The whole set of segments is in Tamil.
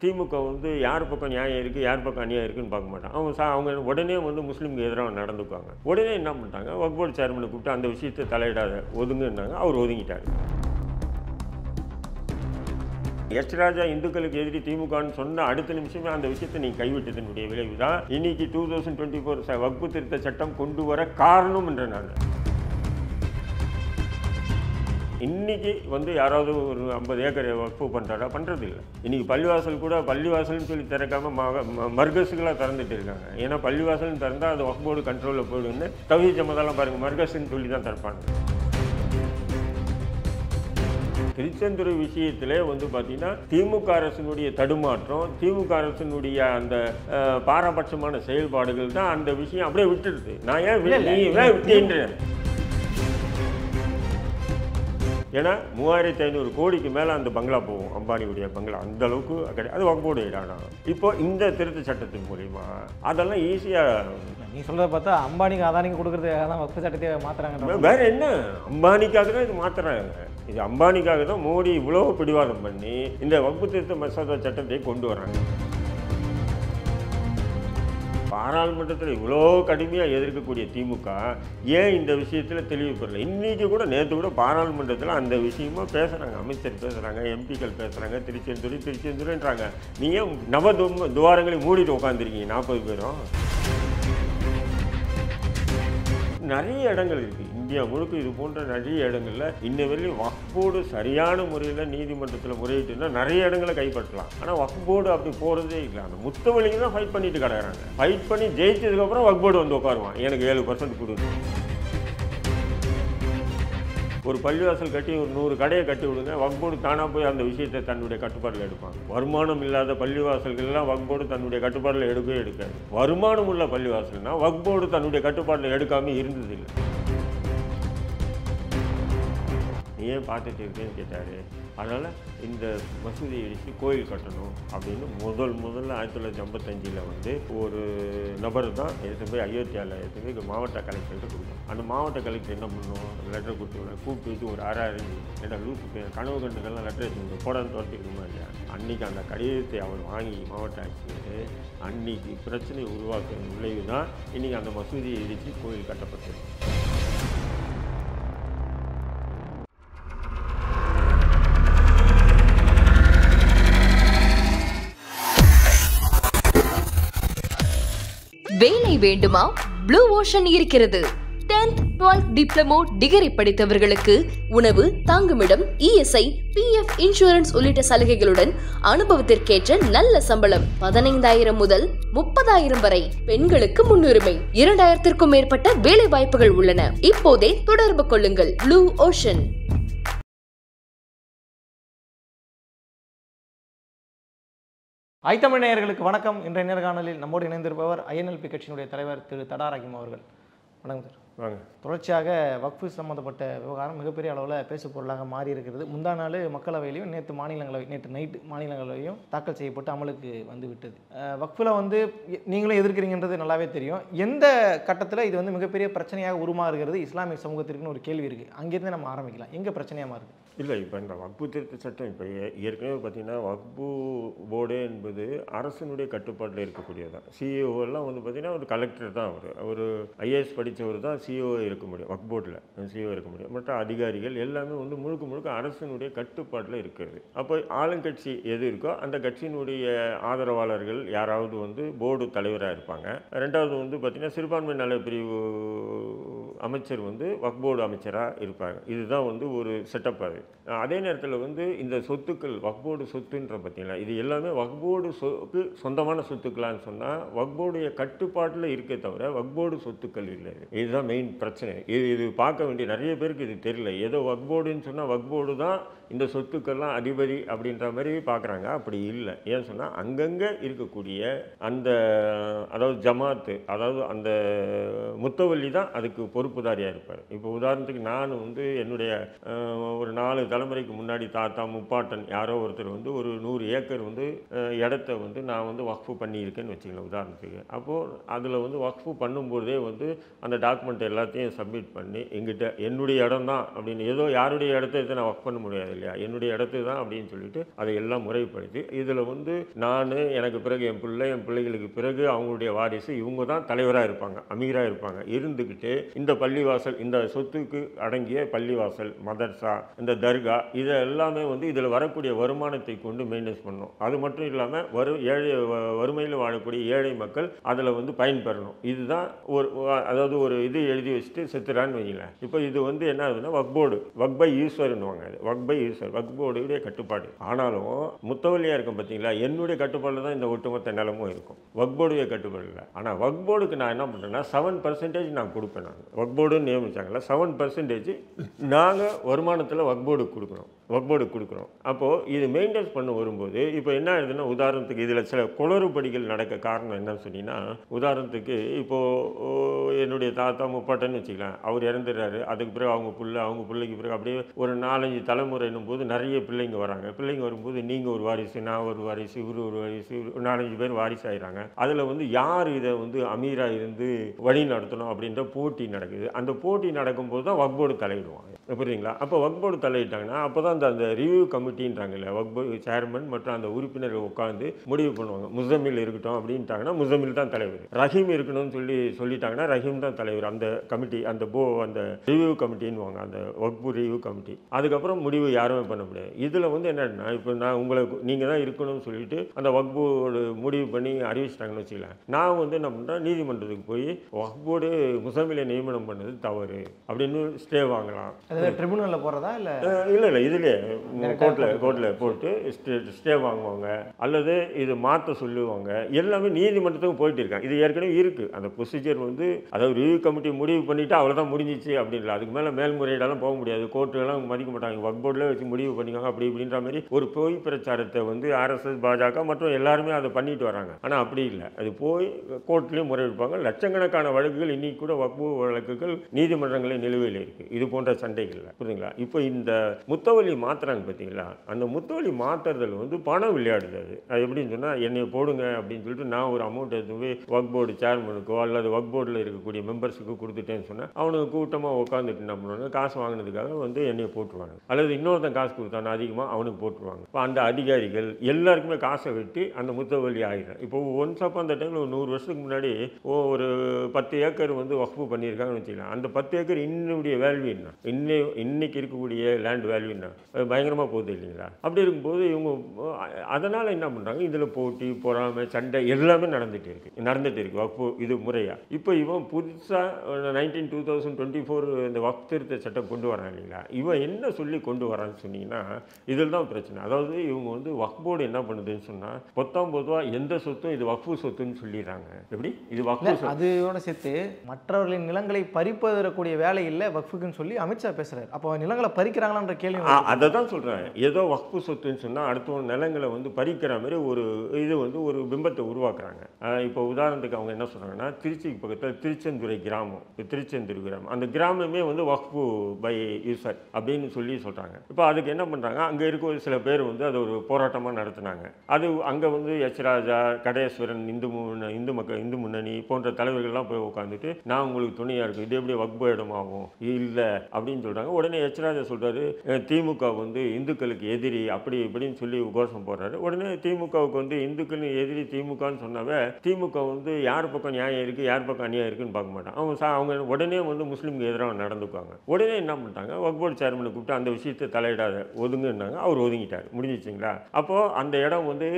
திமுக வந்து யார் பக்கம் நியாயம் இருக்குது யார் பக்கம் அநியாயம் இருக்குன்னு பார்க்க மாட்டாங்க. அவங்க உடனே வந்து முஸ்லீம்க்கு எதிராக நடந்துக்குவாங்க. உடனே என்ன பண்ணிட்டாங்க, வக்ஃப் போர்டு சேர்மனை கூப்பிட்டு அந்த விஷயத்தை தலையிடாத ஒதுங்குன்னாங்க. அவர் ஒதுங்கிட்டார். எச் ராஜா இந்துக்களுக்கு எதிரி திமுகன்னு சொன்ன அடுத்த நிமிஷமே அந்த விஷயத்தை நீங்கள் கைவிட்டதனுடைய விளைவு தான் இன்னைக்கு 2024 வக்ஃபு திருத்த சட்டம் கொண்டு வர காரணம் என்ற நான் இன்னைக்கு வந்து யாராவது ஒரு 50 ஏக்கர் வக்ஃபு பண்ணுறாரா? பண்ணுறது இல்லை. இன்றைக்கி பள்ளிவாசல் கூட பள்ளிவாசல்னு சொல்லி திறக்காமல் மர்கஸுகளாக திறந்துட்டு இருக்காங்க. ஏன்னா பள்ளிவாசல்னு திறந்தால் அது வக்ஃப் போர்டு கண்ட்ரோலில் போயிடுன்னு தௌஹீத் ஜமாத்தெல்லாம் பாருங்கள், மர்கஸ்ன்னு சொல்லி தான் திறப்பாங்க. திருச்செந்துறை விஷயத்திலே வந்து பார்த்தீங்கன்னா திமுக அரசினுடைய தடுமாற்றம், திமுக அரசினுடைய அந்த பாரபட்சமான செயல்பாடுகள் தான் அந்த விஷயம் அப்படியே விட்டுடுது. நான் ஏன் விட்டேன்றேன்? ஏன்னா 3500 கோடிக்கு மேலே அந்த பங்களா போகும், அம்பானியுடைய பங்களா அந்த அளவுக்கு கிடையாது. அது வக்ஃப் போர்டு இடானா. இப்போ இந்த திருத்த சட்டத்தின் மூலிமா அதெல்லாம் ஈஸியாக நீ சொல்கிறத பார்த்தா அம்பானிக்கு அதானிக்கு கொடுக்குறதுக்காக தான் வக்ஃபு சட்டத்தை மாற்றுறாங்க. வேற என்ன, அம்பானிக்காக தான் இது மாற்றுறாங்க. இது அம்பானிக்காக தான் மோடி இவ்வளோ பிடிவாதம் பண்ணி இந்த வக்ஃபு திருத்த மசோதா சட்டத்தை கொண்டு வராங்க. பாராளுமன்றத்தில் இவ்வளோ கடுமையாக எதிர்க்கக்கூடிய திமுக ஏன் இந்த விஷயத்தில் தெளிவு பெறல? இன்றைக்கி கூட நேற்று கூட பாராளுமன்றத்தில் அந்த விஷயமா பேசுகிறாங்க, அமைச்சர் பேசுகிறாங்க, எம்பிக்கள் பேசுகிறாங்க, திருச்செந்துறைன்றாங்க. நீங்கள் நவ துவாரங்களை மூடிட்டு உட்காந்துருக்கீங்க 40 பேரும். நிறைய இடங்கள் இருக்குது இந்தியா முழுக்க, இது போன்ற நிறைய இடங்களில் இன்ன வரையும் வக்ஃப் போர்டு சரியான முறையில் நீதிமன்றத்தில் முறையிட்டுனா நிறைய இடங்களை கைப்பற்றலாம். ஆனால் வக்ஃப் போர்டு அப்படி போகிறதே இல்லை. அந்த முத்தவழிக்கு தான் ஃபைட் பண்ணிட்டு கிடக்குறாங்க. ஃபைட் பண்ணி ஜெயிச்சதுக்கப்புறம் வக்ஃப் போர்டு வந்து உட்காருவான், எனக்கு 7% கொடுங்க. ஒரு பள்ளிவாசல் கட்டி ஒரு 100 கடையை கட்டி விடுங்க, வக்ஃப் போர்டு தானாக போய் அந்த விஷயத்தை தன்னுடைய கட்டுப்பாட்டில் எடுப்பாங்க. வருமானம் இல்லாத பள்ளிவாசல்கள்லாம் வக்ஃப் போர்டு தன்னுடைய கட்டுப்பாட்டில் எடுக்கவே எடுக்காது. வருமானம் உள்ள பள்ளிவாசல்னா வக்ஃப் போர்டு தன்னுடைய கட்டுப்பாட்டில் எடுக்காமல் இருந்ததில்லை. ஏன் பார்த்துட்டு இருக்கேன்னு கேட்டார். அதனால் இந்த மசூதியை இடித்து கோயில் கட்டணும் அப்படின்னு முதல்ல 1955 வந்து ஒரு நபர் தான் எடுத்து போய் அயோத்தியாவில் எடுத்து போய் மாவட்ட கலெக்டர்கிட்ட கொடுக்கணும். அந்த மாவட்ட கலெக்டர் என்ன பண்ணணும், லெட்டர் கூப்பிட்டு வச்சு ஒரு அரைஞ்சு ஏன்னா லூசு கனவு கண்டுகள்லாம் லெட்டர் எடுத்து போடான்னு துரத்திக்கணுமா இல்லையா? அன்றைக்கி அந்த கடிதத்தை அவர் வாங்கி மாவட்ட ஆட்சியர் அன்றைக்கி பிரச்சனை உருவாக்குற விளைவு தான் இன்றைக்கி அந்த மசூதியை இடித்து கோயில் கட்டப்பட்டது. வேலை வேண்டுமா? ப்ளூ ஓஷன் இருக்கிறது. 10th 12th டிப்ளமோ டிகிரி படித்தவர்களுக்கு உணவு, தங்குமிடம், இஎஸ்ஐ, பிஎஃப் இன்சூரன்ஸ் உள்ளிட்ட சலுகைகளுடன் அனுபவத்திற்கேற்ற நல்ல சம்பளம் 15,000 முதல் 30,000 வரை. பெண்களுக்கு முன்னுரிமை. 2000த்திற்கும் மேற்பட்ட வேலை வாய்ப்புகள் உள்ளன. இப்போதே தொடர்பு கொள்ளுங்கள். Blue ocean. ஐத்தமிழ் நேயர்களுக்கு வணக்கம். இன்றைய நேர்காணலில் நம்மோடு இணைந்திருப்பவர் ஐஎன்எல்பி கட்சியினுடைய தலைவர் திரு தடா ரஹீம் அவர்கள். வணக்கம் சார். வாங்க. தொடர்ச்சியாக வக்ஃபு சம்பந்தப்பட்ட விவகாரம் மிகப்பெரிய அளவில் பேசு பொருளாக மாறி இருக்கிறது. முந்தா நாள் மக்களவையிலையும் நேற்று நைட்டு மாநிலங்களவையும் தாக்கல் செய்யப்பட்டு அமலுக்கு வந்து விட்டது. வக்ஃபில் வந்து நீங்களும் எதிர்க்கிறீங்கன்றது நல்லாவே தெரியும். எந்த கட்டத்தில் இது வந்து மிகப்பெரிய பிரச்சனையாக உருமாறுகிறது இஸ்லாமிய சமூகத்திற்குன்னு ஒரு கேள்வி இருக்குது. அங்கேருந்து நம்ம ஆரம்பிக்கலாம். எங்கே பிரச்சனையாக மாறுது? இல்லை, இப்போ இந்த வக்ஃபு திருத்த சட்டம் இப்போ ஏற்கனவே பார்த்தீங்கன்னா வக்ஃபு போர்டு என்பது அரசனுடைய கட்டுப்பாட்டில் இருக்கக்கூடியதான். சிஇஓலாம் வந்து பார்த்தீங்கன்னா ஒரு கலெக்டர் தான், ஒரு ஐஏஎஸ் படித்தவர் தான் சிஇஓ இருக்க முடியும், வக்ஃப் போர்டில் சிஇஓ இருக்க முடியும். மற்ற அதிகாரிகள் எல்லாமே வந்து முழுக்க அரசனுடைய கட்டுப்பாட்டில் இருக்கிறது. அப்போ ஆளுங்கட்சி எது இருக்கோ அந்த கட்சியினுடைய ஆதரவாளர்கள் யாராவது வந்து போர்டு தலைவராக இருப்பாங்க. ரெண்டாவது வந்து பார்த்தீங்கன்னா சிறுபான்மை நல பிரிவு அமைச்சர் வந்து வக்ஃப் போர்டு அமைச்சராக இருப்பாங்க. இதுதான் வந்து ஒரு செட்டப். அது அதே நேரத்தில் வந்து இந்த சொத்துக்கள் வக்ஃப் போர்டு சொத்துன்ற பார்த்தீங்களா, இது எல்லாமே வக்ஃப் போர்டு சொந்தமான சொத்துக்களான்னு சொன்னால் வக்ஃப் போர்டைய கட்டுப்பாட்டில் இருக்க தவிர வக்ஃப் போர்டு சொத்துக்கள் இல்லை. இதுதான் மெயின் பிரச்சனை. இது பார்க்க வேண்டிய நிறைய பேருக்கு இது தெரியல. ஏதோ வக்ஃப் போர்டுன்னு சொன்னால் வக்ஃப் போர்டு தான் இந்த சொத்துக்கள்லாம் அதிபதி அப்படின்ற மாதிரி பார்க்குறாங்க. அப்படி இல்லை. ஏன்னு சொன்னால் அங்கங்கே இருக்கக்கூடிய அந்த அதாவது ஜமாத்து, அதாவது அந்த முத்தவல்லி தான் அதுக்கு பொறுப்புதாரியாக இருப்பார். இப்போ உதாரணத்துக்கு நான் வந்து என்னுடைய ஒரு 4 தலைமுறைக்கு முன்னாடி தாத்தா முப்பாட்டன் யாரோ ஒருத்தர் வந்து ஒரு 100 ஏக்கர் வந்து இடத்த வந்து நான் வந்து வக்ஃபு பண்ணியிருக்கேன்னு வச்சுக்கலாம் உதாரணத்துக்கு. அப்போது அதில் வந்து வக்ஃபு பண்ணும்போதே வந்து அந்த டாக்குமெண்ட் எல்லாத்தையும் சப்மிட் பண்ணி எங்கிட்ட என்னுடைய இடம் தான் அப்படின்னு, ஏதோ யாருடைய இடத்த நான் ஒர்க் பண்ண முடியாது இல்லையா, என்னுடைய இடத்து தான் அப்படின்னு சொல்லிட்டு அதை எல்லாம் முறைப்படுத்தி இதில் வந்து நான், எனக்கு பிறகு என் பிள்ளைகளுக்கு பிறகு அவங்களுடைய வாரிசு இவங்க தான் தலைவராக இருப்பாங்க, அமீராக இருப்பாங்க. இருந்துக்கிட்டு இந்த பள்ளிவாசல், இந்த சொத்துக்கு அடங்கிய பள்ளிவாசல், மதர்சா, இந்த தர்கா, இதை எல்லாமே வந்து இதில் வரக்கூடிய வருமானத்தை கொண்டு மெயின்டைன்ஸ் பண்ணணும். அது மட்டும் இல்லாமல் வறுமையில் வாழக்கூடிய ஏழை மக்கள் அதில் வந்து பயன்பெறணும். இதுதான் அதாவது ஒரு இது எழுதி வச்சுட்டு செத்துறான்னு வைங்களேன். இப்போ இது வந்து என்ன ஆகுதுன்னா வக்போர்டு, வக்பை ஈஸ்வர்னுவாங்க, அது வக்பை ஈஸ்வர், வக்போர்டுடைய கட்டுப்பாடு. ஆனாலும் முத்தவல்லியாக இருக்கும் பார்த்தீங்களா, என்னுடைய கட்டுப்பாடில் தான் இந்த ஒட்டுமொத்த நிலமும் இருக்கும், வக்போர்டுடைய கட்டுப்பாடு இல்லை. ஆனால் வக்போர்டுக்கு நான் என்ன பண்ணுறேன்னா 7% நான் கொடுப்பேன். நாங்கள் வக்போர்டுன்னு நியமிச்சாங்களா 7% நாங்கள் வருமானத்தில் வக்போர்டுக்கு கொடுக்குறோம். அப்போது இது மெயின்டைன்ஸ் பண்ண வரும்போது இப்போ என்ன ஆகுதுன்னா, உதாரணத்துக்கு இதில் சில குளறுபடிகள் நடக்க காரணம் என்னன்னு சொன்னீங்கன்னா, உதாரணத்துக்கு இப்போது என்னுடைய தாத்தா முப்பாட்டன்னு வச்சுக்கலாம், அவர் இறந்துடுறாரு. அதுக்கு பிறகு அவங்க பிள்ளைக்கு பிறகு அப்படியே ஒரு 4-5 தலைமுறைன்னும் போது நிறைய பிள்ளைங்க வராங்க. பிள்ளைங்க வரும்போது நீங்கள் ஒரு வாரிசு, நான் ஒரு வாரிசு, இவர் ஒரு வாரிசு, 4-5 பேர் வாரிசு ஆகிறாங்க. அதில் வந்து யார் இதை வந்து அமீராக இருந்து வழி நடத்தணும் அப்படின்ற போட்டி நடக்குது. அந்த போட்டி நடக்கும்போது தான் வக்போர்டு தலையிடுவாங்க, புரியுதுங்களா? அப்போ வக்போர்டு தலையிட்டாங்கன்னா அப்போ தான் அந்த ரிவ்யூ கமிட்டின்றாங்கல்ல, வக்போர்டு சேர்மன் மற்றும் அந்த உறுப்பினர்கள் உட்காந்து முடிவு பண்ணுவாங்க. முசமில் இருக்கட்டும் அப்படின்ட்டாங்கன்னா முசமில் தான் தலைவர், ரஹீம் இருக்கணும்னு சொல்லிட்டாங்கன்னா ரஹீம் தான் தலைவர். அந்த கமிட்டி, அந்த ரிவ்யூ கமிட்டின்னுவாங்க, அந்த வக்பு ரிவ்யூ கமிட்டி. அதுக்கப்புறம் முடிவு யாருமே பண்ண முடியாது. இதில் வந்து என்னன்னா, இப்போ நான் நீங்கள் தான் இருக்கணும்னு சொல்லிட்டு அந்த வக்போர்டு முடிவு பண்ணி அறிவிச்சிட்டாங்கன்னு வச்சுக்கலாம். நான் வந்து என்ன பண்ணுறேன், நீதிமன்றத்துக்கு போய் வக்போர்டு முசமிலை நியமனம் பண்ணது தவறு அப்படின்னு ஸ்டே வாங்கலாம். ட்ரிபுனலில் போகிறதா இல்லை இதுலேயே கோர்ட்டில் போட்டு ஸ்டே வாங்குவாங்க, அல்லது இது மாற்ற சொல்லுவாங்க. எல்லாமே நீதிமன்றத்துக்கு போயிட்டு இருக்காங்க. இது ஏற்கனவே இருக்குது அந்த ப்ரொசீஜர் வந்து, அதாவது ரிவ்யூ கமிட்டி முடிவு பண்ணிவிட்டு அவ்வளோதான் முடிஞ்சிச்சு அப்படின்ல. அதுக்கு மேலே மேல்முறையீடெல்லாம் போக முடியாது, கோர்ட்டுலாம் மதிக்க மாட்டாங்க. வக்போர்டில் வச்சு முடிவு பண்ணிக்காங்க அப்படி இப்படின்ற மாதிரி ஒரு பொய் பிரச்சாரத்தை வந்து RSS, பாஜக மற்றும் எல்லாருமே அதை பண்ணிட்டு வராங்க. ஆனால் அப்படி இல்லை, அது போய் கோர்ட்லேயும் முறையிடுப்பாங்க. லட்சக்கணக்கான வழக்குகள் இன்னைக்கு கூட வக்பு வழக்குகள் நீதிமன்றங்களில் நிலுவையில் இருக்குது, இது போன்ற சண்டைகளில், புரியுதுங்களா? இப்போ இந்த முத்தவல்லி மாற்றுறாங்க பார்த்தீங்களா, அந்த முத்தவல்லி மாற்றுறதுல வந்து பணம் விளையாடுது. அது எப்படின்னு சொன்னால், என்னை போடுங்க அப்படின்னு சொல்லிட்டு நான் ஒரு அமௌண்ட் எடுத்து போய் வக்போர்டு சேர்மனுக்கோ அல்லது வக்போர்டில் இருக்கக்கூடிய மெம்பர்ஸுக்கு கொடுத்துட்டேன்னு சொன்னால் அவனுக்கு கூட்டமாக உட்காந்துட்டு என்ன பண்ணுவாங்க, காசு வாங்கினதுக்காக வந்து என்னையை போட்டுருவாங்க. அல்லது இன்னொருத்தன் காசு கொடுத்தான அதிகமாக அவனுக்கு போட்டுருவாங்க. இப்போ அந்த அதிகாரிகள் எல்லாருக்குமே காசை வெட்டி அந்த முத்தவல்லி ஆகிடும். இப்போ ஒன்ஸ் அப்போ அந்த டைமில் ஒரு 100 வருஷத்துக்கு முன்னாடி ஒரு 10 ஏக்கர் வந்து வக்ஃபு பண்ணியிருக்காங்கன்னு வச்சுக்கலாம். அந்த 10 ஏக்கர் இன்னுடைய வேல்யூ என்ன, இன்னைக்கு இருக்கக்கூடிய லேண்ட் வேல்யூ என்ன, பயங்கரமாக போகுது இல்லைங்களா? அப்படி இருக்கும்போது இவங்க அதனால் என்ன பண்ணுறாங்க, இதில் போட்டி பொறாமை சண்டை எல்லாமே நடந்துகிட்டு இருக்கு வக்ஃபு இது முறையாக. இப்போ இவன் புதுசாக 2024 இந்த வக்ஃப் திருத்த சட்டம் கொண்டு வரான் இல்லைங்களா, இவன் என்ன சொல்லி கொண்டு வரான்னு சொன்னீங்கன்னா இதில் தான் பிரச்சனை. அதாவது இவங்க வந்து வக்ஃப் போர்டு என்ன பண்ணுதுன்னு சொன்னால், பொதுவாக எந்த சொத்தும் இது வக்ஃபு சொத்துன்னு சொல்லிடுறாங்க. எப்படி இது வக்ஃபு சொத்து, அதோட சேர்த்து மற்றவர்களின் நிலங்களை பறிப்பதற்கூடிய வேலை இல்லை வக்ஃபுக்குன்னு சொல்லி அமித்ஷா பேசுகிறார். அப்போ நிலங்களை பறிக்கிறாங்களான்ற கேள்வி, அதை தான் சொல்கிறேன். ஏதோ வக்ஃபு சொத்துன்னு சொன்னால் அடுத்த நிலங்களை வந்து பறிக்கிற மாதிரி ஒரு இது வந்து ஒரு பிம்பத்தை உருவாக்குறாங்க. இப்போ உதாரணத்துக்கு அவங்க என்ன சொல்கிறாங்கன்னா, திருச்சிக்கு பக்கத்தில் திருச்செந்துறை கிராமம், திருச்செந்தூர் கிராமம், அந்த கிராமமே வந்து வக்ஃபு பை யூசர் அப்படின்னு சொல்கிறாங்க. இப்போ அதுக்கு என்ன பண்ணுறாங்க, அங்கே இருக்க சில பேர் வந்து அதை ஒரு போராட்டமாக நடத்துனாங்க. அது அங்கே வந்து எச் ராஜா, கடேஸ்வரன், இந்து முன்னணி போன்ற தலைவர்கள்லாம் போய் உட்காந்துட்டு நான் உங்களுக்கு துணையாக இருக்கும், இது எப்படி வக்ஃபு இடமாகும் இல்லை அப்படின்னு சொல்கிறாங்க. உடனே எச் ராஜா சொல்கிறாரு, திமுக வந்து இந்துக்களுக்கு எதிரி அப்படி இப்படின்னு சொல்லி கோஷம் போடுறாரு. உடனே திமுகவுக்கு வந்து இந்துக்கள் எதிரி திமுகன்னு சொன்னாவே திமுக வந்து யார் பக்கம் நியாயம் இருக்குது யார் பக்கம் அநியாயம் இருக்குன்னு பார்க்க மாட்டாங்க. அவங்க உடனே வந்து முஸ்லீமுக்கு எதிராக நடந்துக்குவாங்க. உடனே என்ன பண்ணிட்டாங்க, வக்ஃப் போர்டு சேர்மனை கூப்பிட்டு அந்த விஷயத்தை தலையிடாத ஒதுங்குன்னாங்க. அவர் ஒதுங்கிட்டார், முடிஞ்சிச்சிங்களா? அப்போது அந்த இடம் வந்து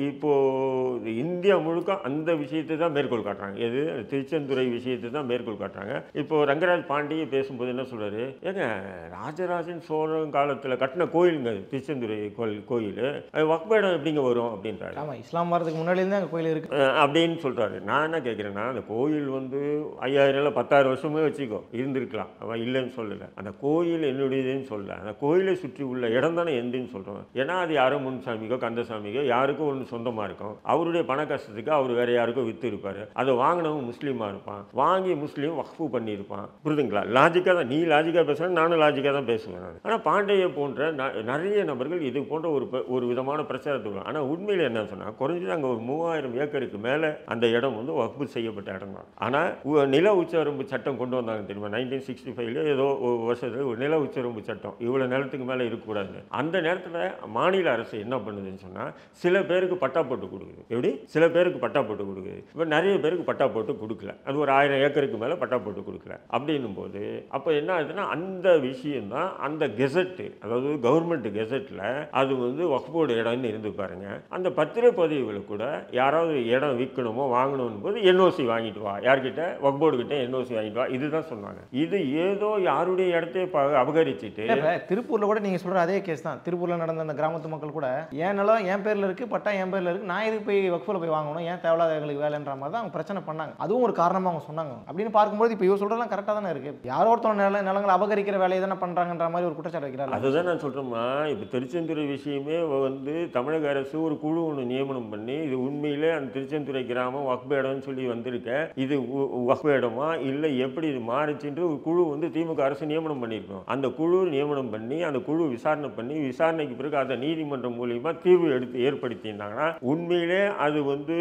இப்போது இந்தியா முழுக்க அந்த விஷயத்தை தான் மேற்கோள் காட்டுறாங்க. எது திருச்செந்துறை விஷயத்தை தான் மேற்கோள் காட்டுறாங்க. இப்போ ரங்கராஜ் பாண்டியை பேசும்போது என்ன சொல்கிறாரு, ஏங்க இல்லைங்க, ராஜராஜன் சோழன் காலத்தில் கட்டின கோயிலுங்க திருச்செந்துறை கோயில், அது வக்ஃப் இடம் எப்படிங்க வரும் அப்படின்றாரு. ஆமாம், இஸ்லாம் வரதுக்கு முன்னாடியிலேருந்து அங்கே கோயில் இருக்குது அப்படின்னு சொல்கிறாரு. நான் என்ன கேட்குறேன்னா, அந்த கோயில் வந்து 5000 இல்லை 10,000 வருஷமே வச்சுக்கோ இருந்திருக்கலாம், அவன் இல்லைன்னு சொல்லலை. அந்த கோயில் என்னுடையதுன்னு சொல்ல, அந்த கோயிலை சுற்றி உள்ள இடம் தானே எந்துன்னு சொல்கிறோம். ஏன்னா அது யாரோ முன்சாமிக்கோ கந்தசாமிக்கோ யாருக்கோ ஒன்று சொந்தமாக இருக்கும். அவருடைய பண கஷ்டத்துக்கு அவர் வேறு யாருக்கோ விற்று இருப்பார். அதை வாங்கினவங்க முஸ்லீமாக இருப்பான், வாங்கி முஸ்லீம் வக்ஃபு பண்ணியிருப்பான். புரிதுங்களா? லாஜிக்காக தான், நீ லாஜிக்காக பேசுகிறேன், நானும் லாஜிக்காக தான் பேசுவேன். ஆனால் பாண்டிய போன்ற நிறைய நபர்கள் இது போன்ற ஒரு விதமான பிரச்சாரத்துக்கு. ஆனால் உண்மையில் என்ன சொன்னால், குறைஞ்சது அங்கே ஒரு 3000 ஏக்கருக்கு மேலே அந்த இடம் வந்து வக்ஃபு செய்யப்பட்ட இடம் தான். ஆனால் நில உச்சவரம்பு சட்டம் கொண்டு வந்தாங்க தெரியுமா? 1965 ஏதோ ஒரு வருஷத்தில் ஒரு நில உச்சவரம்பு சட்டம், இவ்வளோ நிலத்துக்கு மேலே இருக்கக்கூடாது. அந்த நேரத்தில் மாநில அரசு என்ன பண்ணுதுன்னு சொன்னால், சில பேருக்கு பட்டா போட்டு கொடுக்குது. எப்படி? சில பேருக்கு பட்டா போட்டு கொடுக்குது. இப்போ நிறைய பேருக்கு பட்டா போட்டு கொடுக்கல. அது ஒரு 1000 ஏக்கருக்கு மேலே பட்டா போட்டு கொடுக்கல. அப்படின்னும் போது அப்போ என்ன ஆகுதுன்னா, அந்த விஷயம்தான் அந்த கெசட்டு, அதாவது கவர்மெண்ட் கெசட்டில் அது வந்து வக்ஃப் போர்டு இடம்னு இருந்து பாருங்க. அந்த பத்திரப்பதிவுகளை கூட யாராவது இடம் விற்கணுமோ வாங்கணும் போது என்ஓசி வாங்கிட்டு வா, யார்கிட்ட? வக்ஃப் போர்டு கிட்ட என்ஓசி வாங்கிட்டு வா, இதுதான் சொன்னாங்க. இது ஏதோ யாருடைய இடத்தையே அபகரிச்சுட்டு. திருப்பூரில் கூட நீங்கள் சொல்கிற அதே கேஸ் தான். திருப்பூரில் நடந்த அந்த கிராமத்து மக்கள் கூட என் நிலம் என் பேரில் இருக்குது, பட்டா என் பேரில் இருக்குது, நான் எதுக்கு போய் வக்ஃபில் போய் வாங்கணும், ஏன் தேவையில்லாத எங்களுக்கு வேலைன்ற மாதிரி தான் அவங்க பிரச்சனை பண்ணாங்க. அதுவும் ஒரு காரணமாக அவங்க சொன்னாங்க. அப்படின்னு பார்க்கும்போது இப்போ இவங்க சொல்கிறதெல்லாம் கரெக்டாக தானே இருக்குது. யாரோ ஒருத்தர் நிலங்களை அபகரிக்கிற வேலையை தானே பண்ணுறாங்கன்ற மாதிரி ஒரு குற்றச்சாட்டு வைக்கிறாங்க. அதுதான் நான் சொல்கிறேம்மா. இப்போ திருச்செந்துறை விஷயமே வந்து தமிழக அரசு ஒரு குழு ஒன்று நியமனம் பண்ணி, இது உண்மையிலே அந்த திருச்செந்துறை கிராமம் வக்ஃப் இடம்னு சொல்லி வந்திருக்க, இது வக்ஃப் இடமா இல்லை எப்படி இது மாறிச்சுன்று ஒரு குழு வந்து திமுக அரசு நியமனம் பண்ணியிருக்கோம். அந்த குழு நியமனம் பண்ணி அந்த குழு விசாரணை பண்ணி விசாரணைக்கு பிறகு அதை நீதிமன்றம் மூலியமாக தீர்வு ஏற்படுத்தியிருந்தாங்கன்னா உண்மையிலே அது வந்து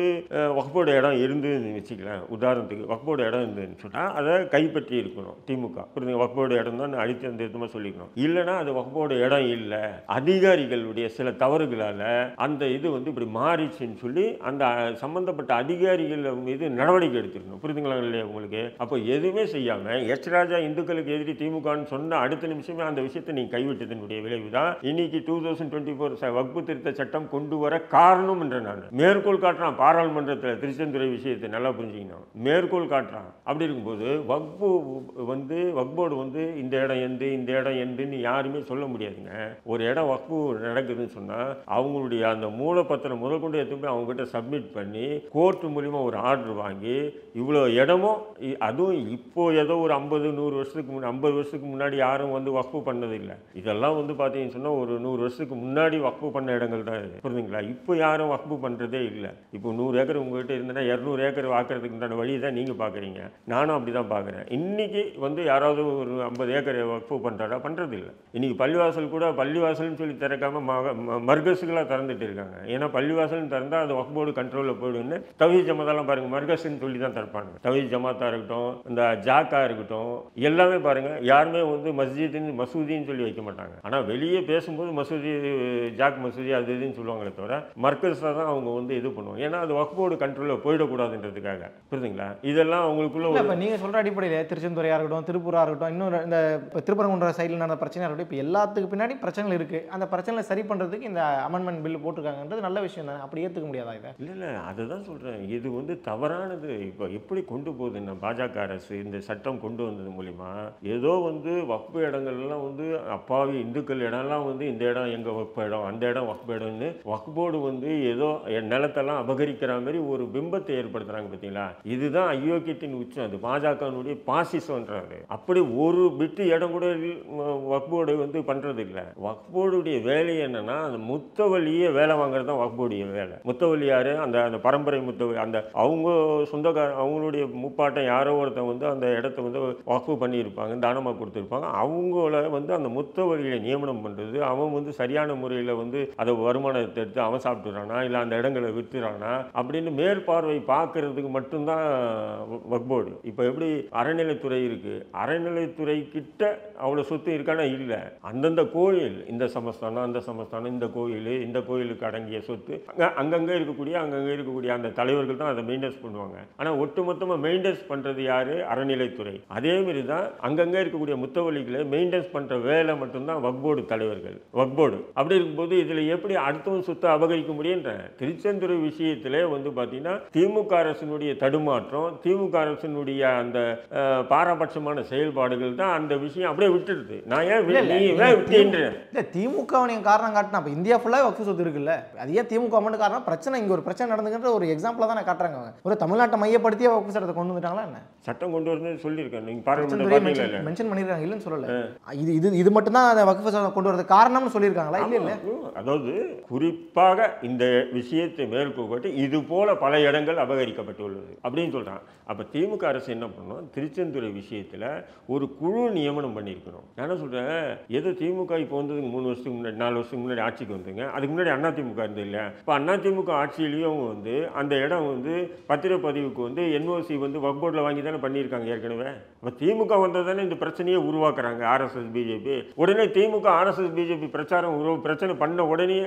வக்ஃப் போர்டு இடம் இருந்துன்னு வச்சுக்கலாம். உதாரணத்துக்கு வக்ஃப் போர்டு இடம் இருந்துன்னு சொன்னால் அதை கைப்பற்றி இருக்கணும் திமுக. புரியுதுங்க? வக்ஃப் போர்டு இடம் தான் அழித்து அந்த விதமாக சொல்லிக்கணும். இல்லைன்னா அது வக்ஃப் போர்டு இடம் இல்லை, அதிகாரிகளுடைய சில தவறுகளால் அந்த இது வந்து இப்படி மாறிச்சுன்னு சொல்லி அந்த சம்பந்தப்பட்ட அதிகாரிகள் மீது நடவடிக்கை எடுத்துக்கணும். புரியுதுங்களா இல்லையா உங்களுக்கு? அப்போ எதுவுமே செய்யாமல் எச் ராஜா இந்துக்களுக்கு எதிரி திமுகன்னு சொன்ன அடுத்த நிமிஷமே அந்த விஷயத்தை நீங்கள் கைவிட்டதனுடைய விளைவு தான் இன்னைக்கு 2024 வக்ஃபு திருத்த சட்டம் கொண்டு வர காரணம் என்று நான் மேற்கோள் காட்டுறான். பாராளுமன்றத்தில் திருச்செந்துறை விஷயத்தை நல்லா புரிஞ்சுக்கணும், மேற்கோள் காட்டுறான். அப்படி இருக்கும்போது வக்ஃபு வந்து வக்ஃப் போர்டு வந்து இந்த இடம் எந்து இந்த இடம் எந்துன்னு யாருமே சொல்ல முடியாதுங்க. ஒரு இடம் வக்ஃபு நடக்குதுன்னு சொன்னால் அவங்களுடைய அந்த மூலப்பத்திரம் முதல் கொண்டு எடுத்து போய் அவங்ககிட்ட சப்மிட் பண்ணி கோர்ட் மூலிமா ஒரு ஆர்டர் வாங்கி இவ்வளோ இடமும், அதுவும் இப்போ ஏதோ ஒரு 50-100 வருஷத்துக்கு 50 வருஷத்துக்கு முன்னாடி யாரும் வந்து வக்ஃபு பண்ணதில்லை. இதெல்லாம் வந்து பார்த்தீங்கன்னு சொன்னால் ஒரு 100 வருஷத்துக்கு முன்னாடி வக்ஃபு பண்ண இடங்கள் தான் இது. புரியுதுங்களா? இப்போ யாரும் வக்ஃபு பண்ணுறதே இல்லை. இப்போ 100 ஏக்கர் உங்கள்கிட்ட இருந்ததுன்னா 200 ஏக்கர் வாக்குறதுக்கு உண்டான வழி தான் நீங்கள் பார்க்குறீங்க, நானும் அப்படி தான் பார்க்குறேன். இன்றைக்கி வந்து யாராவது ஒரு 50 ஏக்கர் வக்ஃபு பண்ணுறாரா? பண்ணுறது இல்லை. இன்றைக்கி பள்ளிவாசல் கூட பள்ளிவாசல்னு சொல்லி திறக்காமல் மர்கஸுகளாக திறந்துட்டு இருக்காங்க. ஏன்னா பள்ளிவாசல்னு திறந்தால் அது வக்ஃப் போர்டு கண்ட்ரோலில் போயிடுன்னு தௌஹீத் ஜமாத்தெல்லாம் பாருங்கள், மர்கஸ்ன்னு சொல்லி தான் திறப்பாங்க. தௌஹீத் ஜமாத்தாக இருக்கட்டும், இந்த ஜாக்கா இருக்கட்டும், எல்லாமே பாருங்கள் யாருமே வந்து மஸ்ஜிதுன்னு மசூதின்னு சொல்லி வைக்க மாட்டாங்க. ஆனால் வெளியே பேசும்போது மசூதி ஜாக் மசூதி அது இதுன்னு சொல்லுவாங்களே தவிர மர்கஸாக தான் அவங்க வந்து இது பண்ணுவாங்க. ஏன்னா அது வக்ஃப் போர்டு கண்ட்ரோலில் போயிடக்கூடாதுன்றதுக்காக. புரியுதுங்களா? இதெல்லாம் அவங்களுக்குள்ள இப்போ நீங்கள் சொல்கிற அடிப்படையில் திருச்செந்துறையாக இருக்கட்டும், திருப்பூராக இருக்கட்டும், இன்னொரு இந்த திருப்பரங்குன்ற சைடில் நடந்த பிரச்சனையாக இருக்கட்டும், இப்போ எல்லாத்துக்கு பின்னாடி பிரச்சனைகள் இருக்குது. அந்த பிரச்சனைகளை சரி பண்ணுறதுக்கு இந்த அமெண்ட்மெண்ட் பில் போட்டிருக்காங்கன்றது நல்ல விஷயம் தானே. அப்படி ஏற்றுக்க முடியாதா இதை? இல்லை அதுதான் சொல்கிறேன், இது வந்து தவறானது. இப்போ எப்படி கொண்டு போகுதுன்னா பாஜக அரசு இந்த சட்டம் கொண்டு வந்தது மூலிமா ஏதோ வந்து வக்ஃப் இடங்கள்லாம் வந்து அப்பாவி இந்துக்கள் இடம்லாம் வந்து இந்த இடம் எங்கள் வக்ஃப் இடம், அந்த இடம் வக்ஃப் இடம்னு வக்ஃப் போர்டு வந்து ஏதோ நிலத்தெல்லாம் அபகரிக்கிற மாதிரி ஒரு பிம்பத்தை ஏற்படுத்துகிறாங்க. பார்த்தீங்களா? இதுதான் அயோக்கியத்தின் உச்சம். அது பாஜகனுடைய பாசிசம்ன்றாரு. அப்படி ஒரு பிட்டு இடம் கூட வக்ஃப் போர்டு வந்து பண்ணுறது இல்லை. வக்ஃப் போர்டுடைய வேலை என்னன்னா அந்த முத்தவழியே வேலை வாங்குறது தான் வக்ஃப் போர்டுடைய வேலை. முத்தவழி யாரு? அந்த அந்த பரம்பரை முத்தவழி, அந்த அவங்க சொந்தக்கார அவங்களுடைய முப்பாட்டம் யாரோ ஒருத்தன் வந்து அந்த இடத்த வந்து வக்ஃபு பண்ணியிருப்பாங்க, தானமாக கொடுத்துருப்பாங்க. அவங்கள வந்து அந்த முத்தவழியை நியமனம் பண்ணுறது, அவன் வந்து சரியான முறையில் வந்து அதை வருமானத்தை எடுத்து அவன் சாப்பிட்டுறானா இல்லை அந்த இடங்களை விற்றுறானா அப்படின்னு மேற்பார்வை பார்க்கறதுக்கு மட்டும்தான் வக்ஃப் போர்டு. இப்போ எப்படி அறநிலைத்துறை இருக்குது, அறநிலைத்துறை கிட்ட அவ்வளோ சொத்து இருக்கானா? இல்லை. அந்தந்த கோயில், இந்த சமஸ்தானம் அந்த சமஸ்தானம், இந்த கோயிலுக்கு அடங்கிய சொத்து அங்கங்கே இருக்கக்கூடிய அந்த தலைவர்கள் தான் அதை மெயின்டைன்ஸ் பண்ணுவாங்க. ஆனால் ஒட்டுமொத்தமாக மெயின்டைன்ஸ் பண்ணுறது யார்? அறநிலைத்துறை. அதேமாரி தான் அங்கங்கே இருக்கக்கூடிய முத்தவழிகளை மெயின்டைன்ஸ் பண்ணுற வேலை மட்டும்தான் வக்ஃப் போர்டு தலைவர்கள், வக்ஃப் போர்டு. அப்படி இருக்கும்போது இதில் எப்படி அடுத்தவன் சொத்தை அபகரிக்க முடியுன்ற திருச்செந்துறை விஷயத்தில் வந்து பார்த்தீங்கன்னா திமுக அரசினுடைய தடுமாற்றம், திமுக அரசினுடைய அந்த பாரபட்சமான செயல்பாடுகள் தான் அந்த விஷயம் அப்படியே விட்டுடுது. நான் ஏன் இல்ல, இல்ல, நீ நீங்க ஏன் விட்டேன்றேன். இல்லை திமுகவை நீங்கள் காரணம் காட்டினா அப்போ இந்தியா ஃபுல்லாக வக்ஃபு சொத்து இருக்குல்ல, அது ஏன் திமுக மட்டும் காரணம்? பிரச்சனை இங்கே ஒரு பிரச்சனை நடந்துக்கின்ற ஒரு எக்ஸாம்பிளாக தான் காட்டுறாங்க அவங்க. ஒரு தமிழ்நாட்டை மையப்படுத்தியே வக்ஃபு சட்டத்தை கொண்டு வந்துட்டாங்களா என்ன? சட்டம் கொண்டு வரணும்னு சொல்லியிருக்கேன். நீங்கள் பார்லிமெண்ட்ல பார்த்தீங்களா? மென்ஷன் பண்ணியிருக்காங்க, இல்லைன்னு சொல்லலை. இது மட்டும்தான் அந்த வக்ஃபு சட்டம் கொண்டு வரது காரணம்னு சொல்லியிருக்காங்களா? இல்லை இல்லை, அதாவது குறிப்பாக இந்த விஷயத்தை மேற்கொண்டு இது போல பல இடங்கள் அபகரிக்கப்பட்டுள்ளது அப்படின்னு சொல்கிறான். அப்போ திமுக அரசு என்ன பண்ணணும், திருச்செந்துறை விஷயத்தில் ஒரு குழு நியமனம் பண்ணியிருக்கணும். நான் என்ன சொல்கிறேன், ஏதோ திமுக இப்போ வந்ததுக்கு 3 வருஷத்துக்கு முன்னாடி 4 வருஷத்துக்கு முன்னாடி ஆட்சிக்கு வந்துங்க, அதுக்கு முன்னாடி அதிமுக இருந்தது இல்லையா? இப்போ அதிமுக ஆட்சியிலையும் வந்து அந்த இடம் வந்து பத்திரப்பதிவுக்கு வந்து என்ஓசி வந்து வக்ஃப் போர்டில் வாங்கி தானே பண்ணியிருக்காங்க ஏற்கனவே. இப்போ திமுக வந்தது தானே இந்த பிரச்சனையே உருவாக்குறாங்க ஆர்எஸ்எஸ் பிஜேபி. உடனே திமுக ஆர்எஸ்எஸ் பிஜேபி பிரச்சனை பண்ண உடனே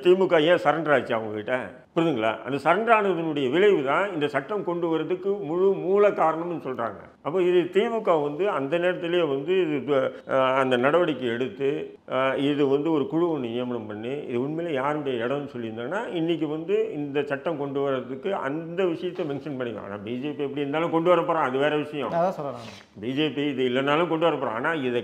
திமுக ஏன் சரண்டர் ஆச்சு அவங்ககிட்ட? புரியுதுங்களா? அந்த சரண்டர் ஆனதனுடைய விளைவு தான் இந்த சட்டம் கொண்டு வரதுக்கு மூல காரணம்னு சொல்கிறாங்க. அப்போ இது திமுக வந்து அந்த நேரத்திலேயே வந்து இது அந்த நடவடிக்கை எடுத்து இது வந்து ஒரு குழு ஒன்று நியமனம் பண்ணி இது உண்மையிலே யாருடைய இடம்னு சொல்லியிருந்தாங்கன்னா இன்றைக்கி வந்து இந்த சட்டம் கொண்டு வரதுக்கு அந்த விஷயத்தை மென்ஷன் பண்ணிக்கலாம். ஆனால் பிஜேபி எப்படி இருந்தாலும் கொண்டு வர போகிறான், அது வேறு விஷயம். அதான் சொல்கிறேன், பிஜேபி இது இல்லைனாலும் கொண்டு வர போகிறான். ஆனால் இதை